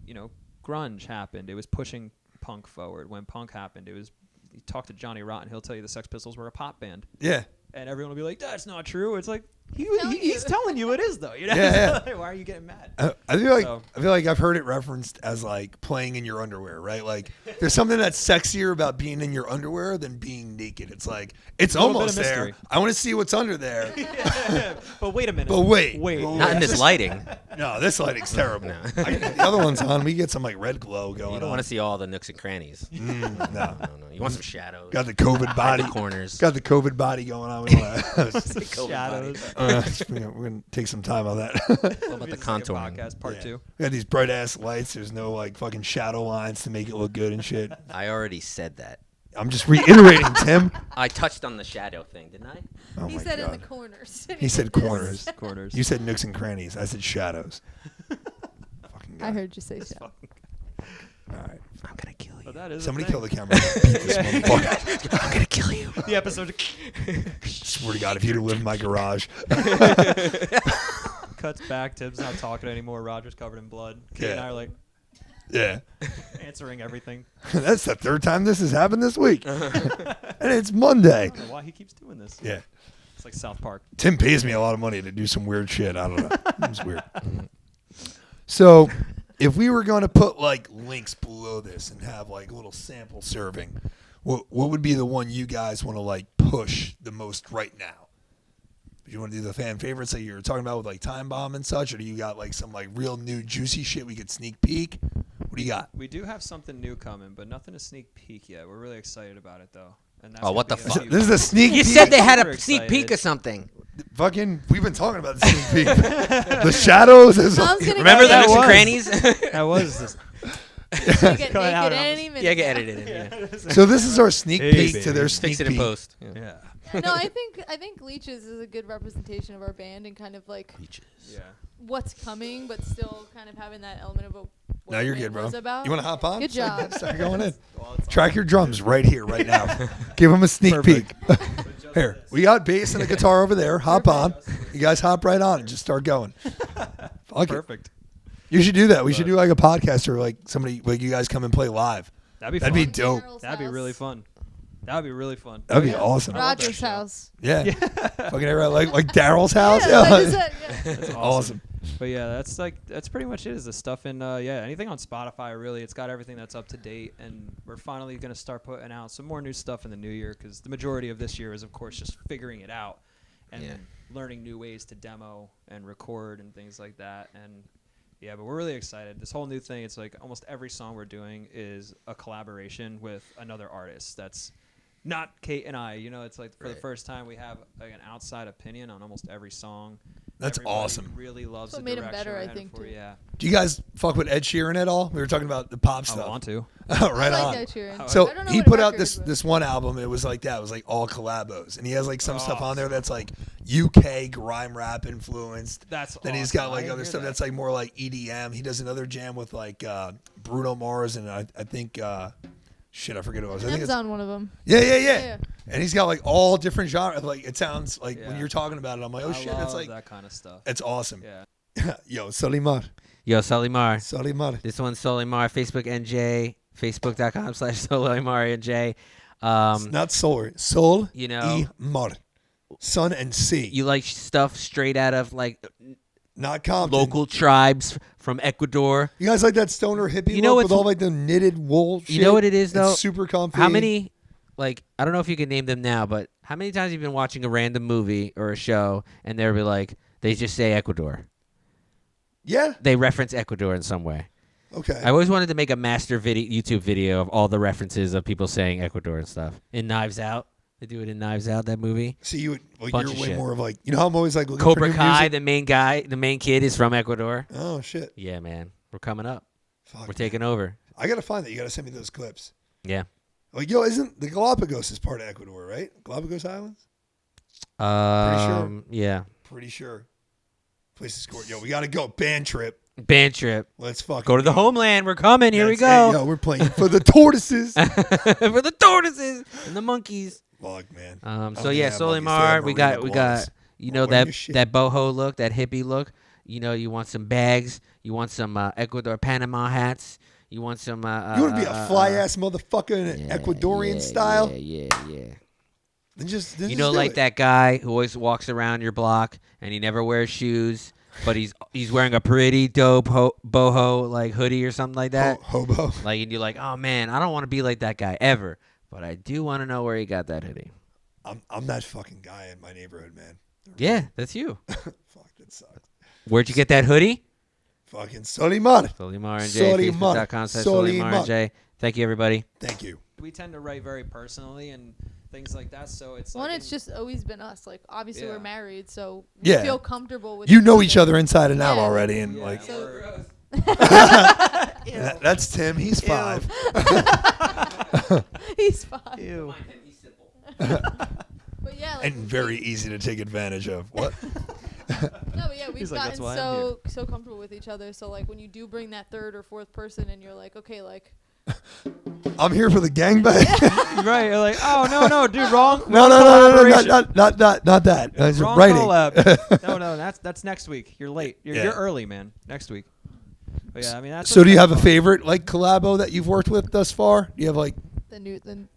Speaker 9: grunge happened. It was pushing punk forward. When punk happened, it was. You talk to Johnny Rotten, he'll tell you the Sex Pistols were a pop band.
Speaker 3: Yeah.
Speaker 9: And everyone will be like, that's not true. It's like, he's telling you it is, though.
Speaker 3: Yeah.
Speaker 9: Why are you getting mad?
Speaker 3: I feel like I've heard it referenced as like playing in your underwear, right? Like there's something that's sexier about being in your underwear than being naked. It's like it's almost there. I want to see what's under there.
Speaker 9: But wait a minute.
Speaker 3: But wait.
Speaker 7: Not in this lighting.
Speaker 3: No, this lighting's terrible. The other one's on. We get some like red glow going on.
Speaker 7: You don't want to see all the nooks and crannies.
Speaker 3: No.
Speaker 7: You want some shadows.
Speaker 3: Got the COVID body.
Speaker 7: The corners.
Speaker 3: Got the COVID body going on. We
Speaker 9: Shadows.
Speaker 3: we're gonna take some time on that.
Speaker 7: What about the contouring?
Speaker 9: Podcast part 2.
Speaker 3: We got these bright ass lights. There's no like fucking shadow lines to make it look good and shit.
Speaker 7: I already said that.
Speaker 3: I'm just reiterating, Tim.
Speaker 7: I touched on the shadow thing, didn't I?
Speaker 3: Oh
Speaker 8: He
Speaker 3: my
Speaker 8: said
Speaker 3: God.
Speaker 8: in the corners.
Speaker 3: He said corners.
Speaker 9: Corners.
Speaker 3: You said nooks and crannies. I said shadows. Fucking
Speaker 8: I
Speaker 3: God.
Speaker 8: heard you say so.
Speaker 3: All right.
Speaker 7: I'm gonna kill you.
Speaker 9: But that is
Speaker 3: Somebody
Speaker 9: a
Speaker 3: kill
Speaker 9: thing.
Speaker 3: the camera. Beat this motherfucker.
Speaker 7: I'm gonna kill you.
Speaker 9: The episode
Speaker 3: Swear to God, if you'd have lived in my garage.
Speaker 9: cuts back. Tim's not talking anymore. Roger's covered in blood. Kate and I are like
Speaker 3: Yeah.
Speaker 9: answering everything.
Speaker 3: That's the third time this has happened this week. And it's Monday.
Speaker 9: I don't know why he keeps doing this.
Speaker 3: Yeah.
Speaker 9: It's like South Park.
Speaker 3: Tim pays me a lot of money to do some weird shit. I don't know. It's weird. So, if we were going to put like links below this and have like a little sample serving, what would be the one you guys want to like push the most right now? Do you want to do the fan favorites that you were talking about with like Time Bomb and such, or do you got like some like real new juicy shit we could sneak peek? What do you got?
Speaker 9: We do have something new coming, but nothing to sneak peek yet. We're really excited about it though. And that's
Speaker 7: Oh, what
Speaker 9: gonna
Speaker 7: the
Speaker 9: be a
Speaker 7: fuck?
Speaker 9: few-
Speaker 3: This is a sneak
Speaker 7: You
Speaker 3: peek.
Speaker 7: said they had
Speaker 9: Super
Speaker 7: a sneak
Speaker 9: excited.
Speaker 7: peek or something.
Speaker 3: Fucking, we've been talking about the sneak peek. The shadows is.
Speaker 8: Tom's gonna
Speaker 7: Remember the
Speaker 8: get
Speaker 7: nooks and
Speaker 9: was.
Speaker 7: crannies?
Speaker 9: That was this.
Speaker 8: Gonna get
Speaker 9: Cut out
Speaker 8: naked
Speaker 9: of
Speaker 8: any minute.
Speaker 7: Yeah, get edited in.
Speaker 3: So this is our sneak
Speaker 9: Hey,
Speaker 3: peek to
Speaker 9: baby.
Speaker 3: their sneak
Speaker 7: Fix it in
Speaker 3: peek.
Speaker 7: post.
Speaker 9: Yeah.
Speaker 8: No, I think Leeches is a good representation of our band and kind of like
Speaker 9: Yeah.
Speaker 8: what's coming, but still kind of having that element of what
Speaker 3: No,
Speaker 8: the
Speaker 3: you're
Speaker 8: band
Speaker 3: good, bro.
Speaker 8: was about.
Speaker 3: You want to hop on?
Speaker 8: Good job.
Speaker 3: Start going in. Track your drums right here, right now. Give them a sneak peek. Here, we got bass and a guitar over there. Hop on. You guys hop right on and just start going. Fuck it.
Speaker 9: Perfect.
Speaker 3: You should do that. We should do like a podcast or like somebody, like you guys come and play live.
Speaker 9: That'd
Speaker 3: That'd
Speaker 9: be
Speaker 3: be
Speaker 9: fun.
Speaker 3: dope.
Speaker 8: Daryl's
Speaker 9: That'd be
Speaker 8: house.
Speaker 9: really fun. That'd be really fun.
Speaker 3: That'd be awesome.
Speaker 9: I love that
Speaker 8: Roger's
Speaker 9: show.
Speaker 8: house.
Speaker 3: Yeah. Fucking everybody like Daryl's house.
Speaker 8: Yeah,
Speaker 3: Yeah.
Speaker 8: like I said, yeah.
Speaker 9: That's
Speaker 3: Awesome.
Speaker 9: But yeah, that's pretty much it. Is the stuff in anything on Spotify really? It's got everything that's up to date, and we're finally gonna start putting out some more new stuff in the new year because the majority of this year is of course just figuring it out and learning new ways to demo and record and things like that. And yeah, but we're really excited. This whole new thing, it's like almost every song we're doing is a collaboration with another artist. That's not Kate and I. You know, it's like for the first time we have like an outside opinion on almost every song.
Speaker 3: That's
Speaker 9: Everybody
Speaker 3: awesome.
Speaker 9: Really loves
Speaker 8: That's
Speaker 9: the
Speaker 8: what made 'em
Speaker 9: direction
Speaker 8: better,
Speaker 9: we're
Speaker 8: I
Speaker 9: headed
Speaker 8: think,
Speaker 9: for.
Speaker 8: too.
Speaker 9: Yeah.
Speaker 3: Do you guys fuck with Ed Sheeran at all? We were talking about the pop stuff.
Speaker 9: I want to.
Speaker 3: Oh, right
Speaker 8: I
Speaker 3: on.
Speaker 8: like that Sheeran.
Speaker 3: So
Speaker 8: I don't know
Speaker 3: he
Speaker 8: what
Speaker 3: put out
Speaker 8: record,
Speaker 3: this
Speaker 8: but-
Speaker 3: this one album. It was like that. It was like all collabos, and he has like some stuff on there that's like UK grime rap influenced.
Speaker 9: That's
Speaker 3: Then he's
Speaker 9: awesome.
Speaker 3: got
Speaker 9: I
Speaker 3: like
Speaker 9: didn't
Speaker 3: other
Speaker 9: hear
Speaker 3: stuff
Speaker 9: that.
Speaker 3: that's like more like EDM. He does another jam with like Bruno Mars and I think shit, I forget who it was. I think
Speaker 8: M's
Speaker 3: it's
Speaker 8: on one of them.
Speaker 3: yeah. And he's got like all different genres. Like it sounds like when
Speaker 9: Yeah.
Speaker 3: you're talking about it, I'm like, oh
Speaker 9: I
Speaker 3: shit,
Speaker 9: love
Speaker 3: it's like
Speaker 9: that kind of stuff.
Speaker 3: it's awesome.
Speaker 9: Yeah.
Speaker 3: Yo, Solimar,
Speaker 7: Yo, Solimar.
Speaker 3: Solimar.
Speaker 7: This one's Solimar. Facebook NJ. Facebook.com/SolimarNJ.
Speaker 3: It's not solar, Sol.
Speaker 7: You know-
Speaker 3: E Mar, Sun and Sea.
Speaker 7: You like stuff straight out of like
Speaker 3: Not Compton.
Speaker 7: local tribes from Ecuador.
Speaker 3: You guys like that stoner hippie
Speaker 7: You know
Speaker 3: look with
Speaker 7: what's-
Speaker 3: all like the knitted wool shit?
Speaker 7: You know what it is, though?
Speaker 3: It's super comfy.
Speaker 7: How many, like, I don't know if you can name them now, but how many times have you been watching a random movie or a show and they'll be like, they just say Ecuador?
Speaker 3: Yeah.
Speaker 7: They reference Ecuador in some way.
Speaker 3: Okay.
Speaker 7: I always wanted to make a master YouTube video of all the references of people saying Ecuador and stuff. In Knives Out. They do it in Knives Out, that movie.
Speaker 3: See, you would, like,
Speaker 7: Bunch
Speaker 3: you're
Speaker 7: of
Speaker 3: way
Speaker 7: shit.
Speaker 3: more of like, you know how I'm always like looking
Speaker 7: Cobra
Speaker 3: for new
Speaker 7: Kai,
Speaker 3: music?
Speaker 7: the main guy, the main kid is from Ecuador.
Speaker 3: Oh shit.
Speaker 7: Yeah, man. We're coming up.
Speaker 3: Fuck,
Speaker 7: We're
Speaker 3: man.
Speaker 7: taking over.
Speaker 3: I gotta find that. You gotta send me those clips.
Speaker 7: Yeah.
Speaker 3: Like, yo, isn't the Galapagos is part of Ecuador, right? Galapagos Islands?
Speaker 7: Yeah.
Speaker 3: Pretty sure. Place to score. Yo, we gotta go. Band trip.
Speaker 7: Band trip.
Speaker 3: Let's fucking
Speaker 7: Go to the homeland. We're coming. Here we
Speaker 3: That's it.
Speaker 7: go.
Speaker 3: Yo, we're playing for the tortoises.
Speaker 7: For the tortoises and the monkeys.
Speaker 3: Fuck, man.
Speaker 7: So yeah, Solimar, we got you know that boho look, that hippie look. You know, you want some bags, you want some Ecuador Panama hats, you want some.
Speaker 3: You want to be a fly ass motherfucker in an Ecuadorian style?
Speaker 7: Yeah.
Speaker 3: Then just
Speaker 7: You know,
Speaker 3: do
Speaker 7: like
Speaker 3: it.
Speaker 7: that guy who always walks around your block and he never wears shoes, but he's wearing a pretty dope boho like hoodie or something like that.
Speaker 3: Hobo.
Speaker 7: Like, and you're like, oh man, I don't want to be like that guy ever, but I do want to know where he got that hoodie.
Speaker 3: I'm that fucking guy in my neighborhood, man.
Speaker 7: Yeah, that's you.
Speaker 3: Fuck, that sucks.
Speaker 7: Where'd you get that hoodie?
Speaker 3: Fucking Solimar.
Speaker 7: Solimar and Jay. Facebook.com/Solimar and Jay. Thank you, everybody.
Speaker 3: Thank you.
Speaker 9: We tend to write very personally and things like that, so it's
Speaker 8: One,
Speaker 9: like
Speaker 8: it's just always been us. Like, obviously,
Speaker 9: Yeah.
Speaker 8: we're married, so we
Speaker 3: Yeah.
Speaker 8: feel comfortable with
Speaker 3: You know each other inside and out
Speaker 8: Yeah.
Speaker 3: already, and
Speaker 9: yeah,
Speaker 3: like
Speaker 8: So-
Speaker 3: that's Tim. He's 5.
Speaker 8: He's fine.
Speaker 9: Ew.
Speaker 8: But yeah, like,
Speaker 3: And very easy to take advantage of. What?
Speaker 8: No, but yeah, we've
Speaker 9: He's like,
Speaker 8: gotten
Speaker 9: "That's why I'm
Speaker 8: so comfortable with each other. So like, when you do bring that third or fourth person, and you're like, okay, like,
Speaker 3: I'm here for the gangbang.
Speaker 9: Right, you're like, oh no, dude, wrong.
Speaker 3: No, not that. It's
Speaker 9: Wrong
Speaker 3: writing.
Speaker 9: collab. No, that's next week. You're late. You're
Speaker 3: Yeah.
Speaker 9: early, man. Next week. But yeah, I mean that's.
Speaker 3: So do you have a
Speaker 9: fun.
Speaker 3: favorite like collabo that you've worked with thus far? Do you have like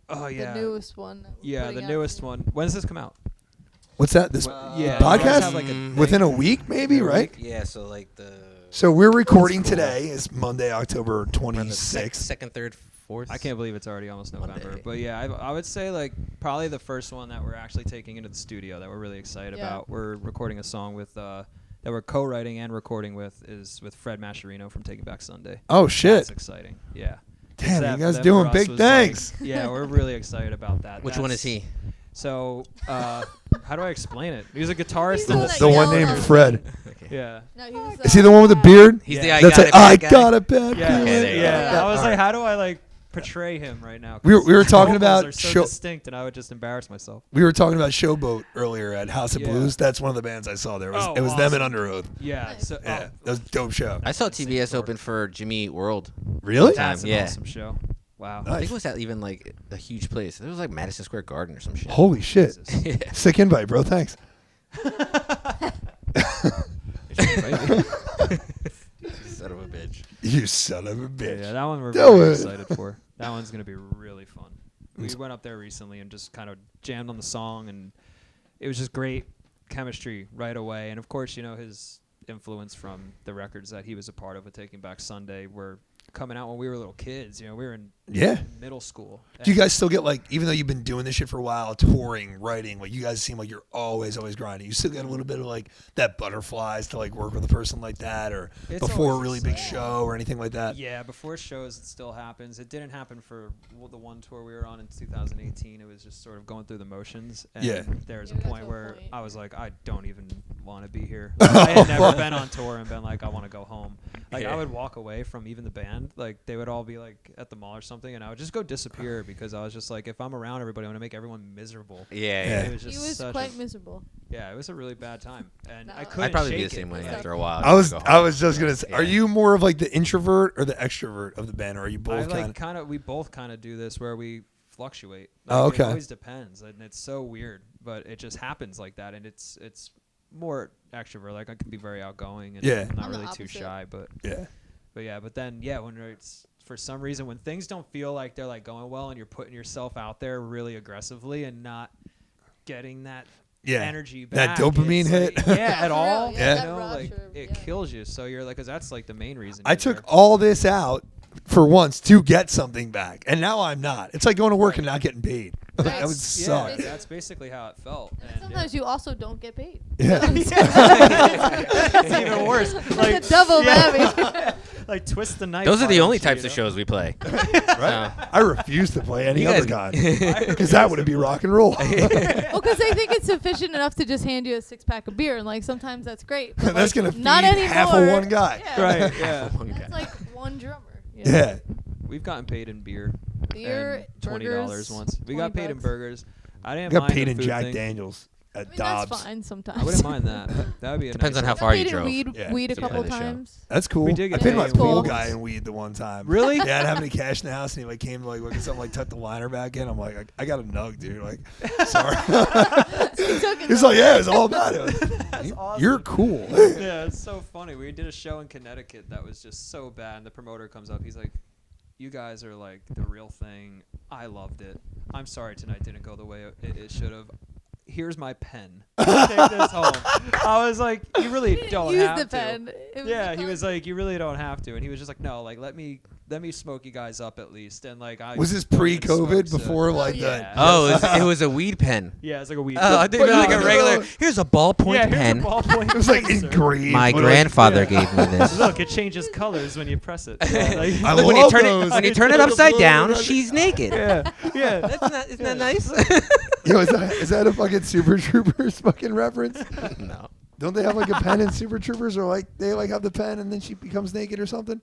Speaker 9: Oh yeah.
Speaker 8: the newest one. that we're
Speaker 9: Yeah,
Speaker 8: putting
Speaker 9: the
Speaker 8: out.
Speaker 9: newest one. When does this come out?
Speaker 3: what's that? This
Speaker 9: Yeah,
Speaker 3: podcast?
Speaker 9: you guys have, like, a
Speaker 3: Within a week, maybe, right?
Speaker 7: Yeah, so like the
Speaker 3: So we're recording today. It's Monday, October 26th.
Speaker 7: second, third, fourth.
Speaker 9: I can't believe it's already almost November.
Speaker 7: Monday.
Speaker 9: But yeah, I would say like probably the first one that we're actually taking into the studio that we're really excited
Speaker 8: Yeah.
Speaker 9: about. We're recording a song with that we're co-writing and recording with Fred Mascherino from Taking Back Sunday.
Speaker 3: Oh shit!
Speaker 9: That's exciting. Yeah.
Speaker 3: Damn,
Speaker 9: That-
Speaker 3: you guys
Speaker 9: that
Speaker 3: doing
Speaker 9: for us
Speaker 3: big
Speaker 9: was,
Speaker 3: things.
Speaker 9: like- yeah, we're really excited about that.
Speaker 7: Which one is he?
Speaker 9: So, how do I explain it? He's a guitarist
Speaker 8: He's
Speaker 9: in
Speaker 8: the
Speaker 9: the
Speaker 3: The one
Speaker 8: yelled
Speaker 3: named
Speaker 8: at.
Speaker 3: Fred.
Speaker 9: Yeah.
Speaker 8: No, he was.
Speaker 3: Is he the one with the beard?
Speaker 7: He's
Speaker 9: Yeah.
Speaker 7: the
Speaker 3: That's like
Speaker 7: I
Speaker 3: I
Speaker 7: got
Speaker 3: got a bad
Speaker 9: Yeah,
Speaker 3: feeling.
Speaker 7: Okay, there you go.
Speaker 9: yeah. I was
Speaker 3: All
Speaker 9: like,
Speaker 3: right.
Speaker 9: how do I like portray him right now?
Speaker 3: We were
Speaker 9: 'Cause
Speaker 3: talking
Speaker 9: vocals
Speaker 3: about
Speaker 9: are so
Speaker 3: show-
Speaker 9: distinct, and I would just embarrass myself.
Speaker 3: We were talking about Showboat earlier at House of
Speaker 9: Yeah.
Speaker 3: Blues. That's one of the bands I saw there. It was,
Speaker 9: Oh,
Speaker 3: it was them
Speaker 9: awesome.
Speaker 3: and Under Oath.
Speaker 9: Yeah.
Speaker 8: Nice.
Speaker 9: So,
Speaker 3: Yeah, that was a dope show.
Speaker 7: I saw TBS open for Jimmy Eat World.
Speaker 3: Really?
Speaker 7: Time,
Speaker 9: that's an
Speaker 7: yeah.
Speaker 9: awesome show. Wow.
Speaker 7: I
Speaker 3: Nice.
Speaker 7: think it was at even like a huge place. It was like Madison Square Garden or some shit.
Speaker 3: Holy shit!
Speaker 9: Jesus.
Speaker 7: Yeah.
Speaker 3: Sick invite, bro. Thanks.
Speaker 7: Son of a bitch.
Speaker 3: You son of a bitch.
Speaker 9: Yeah, that one we're
Speaker 3: Do
Speaker 9: very
Speaker 3: it.
Speaker 9: excited for. That one's gonna be really fun. We went up there recently and just kind of jammed on the song, and it was just great chemistry right away. And of course, you know, his influence from the records that he was a part of with Taking Back Sunday were coming out when we were little kids. You know, we were in
Speaker 3: Yeah.
Speaker 9: middle school.
Speaker 3: Do you guys still get like, even though you've been doing this shit for a while, touring, writing, like you guys seem like you're always grinding. You still get a little bit of like that butterflies to like work with a person like that, or
Speaker 9: It's
Speaker 3: before a
Speaker 9: always
Speaker 3: really big
Speaker 9: exciting.
Speaker 3: show or anything like that.
Speaker 9: Yeah, before shows, it still happens. It didn't happen for the one tour we were on in 2018. It was just sort of going through the motions. And
Speaker 3: Yeah.
Speaker 9: there was
Speaker 8: Yeah,
Speaker 9: a
Speaker 8: we got
Speaker 9: point
Speaker 8: to a
Speaker 9: where
Speaker 8: point.
Speaker 9: I was like, I don't even want to be here. I had never been on tour and been like, I want to go home. Like,
Speaker 7: Yeah.
Speaker 9: I would walk away from even the band. Like, they would all be like at the mall or something, and I would just go disappear because I was just like, if I'm around everybody, I want to make everyone miserable.
Speaker 7: Yeah,
Speaker 3: Yeah.
Speaker 7: yeah.
Speaker 9: It was
Speaker 8: He
Speaker 9: just
Speaker 8: was
Speaker 9: such
Speaker 8: quite
Speaker 9: a,
Speaker 8: miserable.
Speaker 9: yeah, it was a really bad time, and
Speaker 8: No.
Speaker 9: I couldn't.
Speaker 7: I'd probably be
Speaker 9: shake
Speaker 7: the same
Speaker 9: it.
Speaker 7: way
Speaker 8: Like-
Speaker 7: after a while.
Speaker 3: I was
Speaker 7: Go
Speaker 3: I
Speaker 7: home.
Speaker 3: was just gonna say, are
Speaker 7: Yeah.
Speaker 3: you more of like the introvert or the extrovert of the band, or are you
Speaker 9: I
Speaker 3: both
Speaker 9: like
Speaker 3: kind of?
Speaker 9: we both kind of do this where we fluctuate.
Speaker 3: Oh,
Speaker 9: Like,
Speaker 3: okay.
Speaker 9: It always depends, and it's so weird, but it just happens like that, and it's more extrovert. Like I can be very outgoing, and
Speaker 3: Yeah.
Speaker 9: I'm not
Speaker 8: I'm the
Speaker 9: really too
Speaker 8: opposite.
Speaker 9: shy, but
Speaker 3: Yeah.
Speaker 9: then when it's for some reason when things don't feel like they're like going well, and you're putting yourself out there really aggressively and not getting that
Speaker 3: Yeah.
Speaker 9: energy
Speaker 3: That
Speaker 9: back,
Speaker 3: dopamine
Speaker 9: it's
Speaker 3: hit.
Speaker 9: like, yeah,
Speaker 8: For
Speaker 9: at
Speaker 8: real,
Speaker 9: all.
Speaker 3: yeah,
Speaker 9: You
Speaker 8: that
Speaker 9: know,
Speaker 8: rush
Speaker 9: like
Speaker 8: or-
Speaker 9: it
Speaker 8: yeah.
Speaker 9: kills you. So you're like, because that's like the main reason.
Speaker 3: I
Speaker 9: you're
Speaker 3: took
Speaker 9: there.
Speaker 3: all this out for once to get something back, and now I'm not. It's like going to work and not getting paid. Like, that would
Speaker 8: That's-
Speaker 3: suck.
Speaker 9: Yeah, that's basically how it felt.
Speaker 8: And
Speaker 9: And
Speaker 8: sometimes you also don't get paid.
Speaker 3: Yeah.
Speaker 9: It's even worse. Like
Speaker 8: It's a double whammy.
Speaker 9: like twist the knife.
Speaker 7: Those are the
Speaker 9: part
Speaker 7: only
Speaker 9: and shit,
Speaker 7: types
Speaker 9: you
Speaker 7: of
Speaker 9: know?
Speaker 7: shows we play.
Speaker 3: Right? I refuse to play any
Speaker 7: You
Speaker 3: other
Speaker 7: guys-
Speaker 3: kind because that would be rock and roll.
Speaker 8: Well, because they think it's sufficient enough to just hand you a 6-pack of beer, and like sometimes that's great. But,
Speaker 3: That's
Speaker 8: like,
Speaker 3: gonna feed
Speaker 8: not anymore.
Speaker 3: half of one guy.
Speaker 8: Yeah.
Speaker 9: Right. Yeah.
Speaker 8: That's like one drummer. you know?
Speaker 3: Yeah.
Speaker 9: We've gotten paid in beer.
Speaker 8: Beer,
Speaker 9: and $20
Speaker 8: burgers,
Speaker 9: once. We got paid in
Speaker 8: $20.
Speaker 9: burgers. I didn't
Speaker 3: Got
Speaker 9: mind
Speaker 3: paid
Speaker 9: the
Speaker 3: in
Speaker 9: food
Speaker 3: Jack
Speaker 9: thing.
Speaker 3: Daniels. at
Speaker 8: I mean,
Speaker 3: Dobbs.
Speaker 8: that's fine sometimes.
Speaker 9: I wouldn't mind that. That would be a
Speaker 7: Depends
Speaker 9: nice
Speaker 7: on how
Speaker 9: one.
Speaker 7: far you
Speaker 8: I
Speaker 7: drove.
Speaker 8: Weed a
Speaker 3: to
Speaker 8: couple
Speaker 7: play the show.
Speaker 8: times.
Speaker 3: That's cool.
Speaker 9: We did get
Speaker 3: I paid
Speaker 8: to
Speaker 3: my
Speaker 8: play
Speaker 3: pool
Speaker 8: it.
Speaker 3: guy in weed the one time.
Speaker 9: Really?
Speaker 3: Yeah, I didn't have any cash in the house, and he like came to like look at something, like tuck the liner back in. I'm like, I got a nug, dude. Like, sorry.
Speaker 8: He took it
Speaker 3: He's
Speaker 8: though.
Speaker 3: like, yeah, it's all about it.
Speaker 9: That's awesome.
Speaker 3: You're cool.
Speaker 9: Yeah, it's so funny. We did a show in Connecticut that was just so bad, and the promoter comes up. He's like, "You guys are like the real thing. I loved it. I'm sorry tonight didn't go the way it should have. Here's my pen. Take this home." I was like, "You really don't
Speaker 8: Use
Speaker 9: have
Speaker 8: the
Speaker 9: to."
Speaker 8: pen. It was
Speaker 9: Yeah,
Speaker 8: the
Speaker 9: he was
Speaker 8: pen.
Speaker 9: like, "You really don't have to," and he was just like, "No, like let me smoke you guys up at least." And like, I
Speaker 3: Was this
Speaker 9: don't even
Speaker 3: pre-COVID?
Speaker 9: smoke, so-
Speaker 3: Before like
Speaker 9: yeah.
Speaker 7: Oh, it was a weed pen.
Speaker 9: Yeah, it's like a weed.
Speaker 7: Oh, I think like a regular. Here's a ballpoint
Speaker 9: yeah, here's
Speaker 7: pen.
Speaker 9: a ballpoint
Speaker 3: it was like
Speaker 9: pen, sir.
Speaker 3: engraved.
Speaker 7: My
Speaker 3: with, like,
Speaker 7: grandfather
Speaker 9: yeah.
Speaker 7: gave me this.
Speaker 9: Look, it changes colors when you press it. Yeah, like-
Speaker 3: I
Speaker 7: Look, when you
Speaker 3: love
Speaker 7: turn
Speaker 3: those.
Speaker 7: it when you
Speaker 3: It's
Speaker 7: turn it
Speaker 3: like a
Speaker 7: upside
Speaker 3: blue
Speaker 7: down,
Speaker 3: and
Speaker 7: she's naked.
Speaker 9: yeah, yeah.
Speaker 7: Isn't that nice?
Speaker 3: Yo, is that a fucking Super Troopers fucking reference?
Speaker 7: No.
Speaker 3: Don't they have like a pen in Super Troopers, or like they like have the pen and then she becomes naked or something?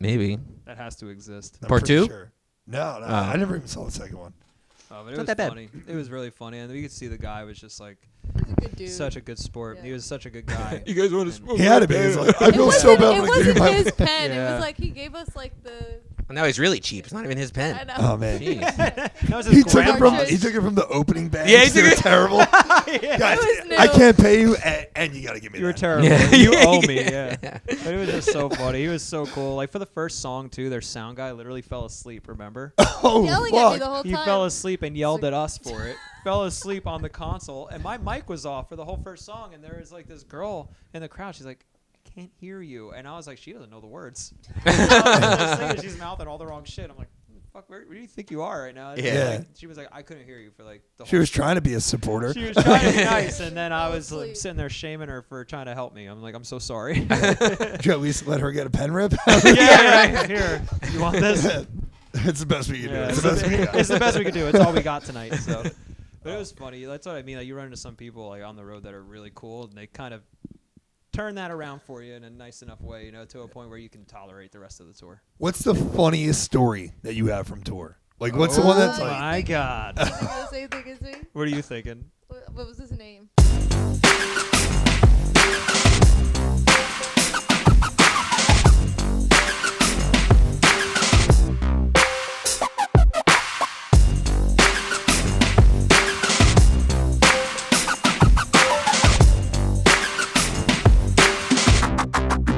Speaker 7: Maybe.
Speaker 9: That has to exist.
Speaker 3: I'm
Speaker 7: Part
Speaker 3: pretty
Speaker 7: two?
Speaker 3: Sure. No,
Speaker 7: Oh.
Speaker 3: I never even saw the second one.
Speaker 9: Oh, but it
Speaker 7: Not
Speaker 9: was
Speaker 7: that bad.
Speaker 9: funny. It was really funny, and you could see the guy was just like
Speaker 8: He's a good dude.
Speaker 9: such a good sport.
Speaker 8: Yeah.
Speaker 9: He was such a good guy.
Speaker 7: You guys want to
Speaker 9: And-
Speaker 7: smoke?
Speaker 3: He had to be. He's like, I
Speaker 8: It
Speaker 3: feel
Speaker 8: wasn't,
Speaker 3: so bad.
Speaker 8: it
Speaker 3: when I gave
Speaker 8: wasn't
Speaker 3: my-
Speaker 8: his pen. It
Speaker 9: Yeah.
Speaker 8: was like he gave us like the.
Speaker 7: Well, now he's really cheap. It's not even his
Speaker 8: I
Speaker 7: pen.
Speaker 8: know.
Speaker 3: Oh man,
Speaker 7: Jeez.
Speaker 9: That was
Speaker 3: he
Speaker 9: his
Speaker 3: took it from
Speaker 8: Cartridge.
Speaker 3: he took it from the opening band.
Speaker 7: Yeah, he
Speaker 3: They were
Speaker 7: took it-
Speaker 3: terrible. Guys,
Speaker 8: It was new.
Speaker 3: I can't pay you, and you gotta give me
Speaker 9: You were
Speaker 3: that.
Speaker 9: terrible.
Speaker 7: Yeah.
Speaker 9: You owe me.
Speaker 7: Yeah.
Speaker 9: Yeah. But it was just so funny. He was so cool. Like for the first song too, their sound guy literally fell asleep. Remember?
Speaker 3: Oh
Speaker 8: Yelling at me
Speaker 3: fuck!
Speaker 8: the whole
Speaker 9: He
Speaker 8: time.
Speaker 9: fell asleep and yelled
Speaker 8: like-
Speaker 9: at us for it. Fell asleep on the console, and my mic was off for the whole first song. And there was like this girl in the crowd. She's like, "I can't hear you," and I was like, "She doesn't know the words." She's mouthing all the wrong shit. I'm like, "Fuck, where do you think you are right now?" And
Speaker 3: Yeah.
Speaker 9: like, she was like, "I couldn't hear you for like the
Speaker 3: She
Speaker 9: whole."
Speaker 3: was trying to be a supporter.
Speaker 9: She was trying to be nice, and then I
Speaker 8: Fell
Speaker 9: was
Speaker 8: asleep.
Speaker 9: sitting there shaming her for trying to help me. I'm like, "I'm so sorry."
Speaker 3: Did you at least let her get a pen rip?
Speaker 9: yeah. Here, you want this?
Speaker 3: It's the best we can do.
Speaker 9: Yeah,
Speaker 3: It's the best we got.
Speaker 9: it's the best we could do. It's all we got tonight. So, but it was funny. That's what I mean. Like you run into some people like on the road that are really cool, and they kind of turn that around for you in a nice enough way, you know, to a point where you can tolerate the rest of the tour.
Speaker 3: What's the funniest story that you have from tour? Like, what's the one that's
Speaker 9: Oh
Speaker 3: like?
Speaker 9: my God!
Speaker 8: Is it the same thing as me?
Speaker 9: What are you thinking?
Speaker 8: What was his name?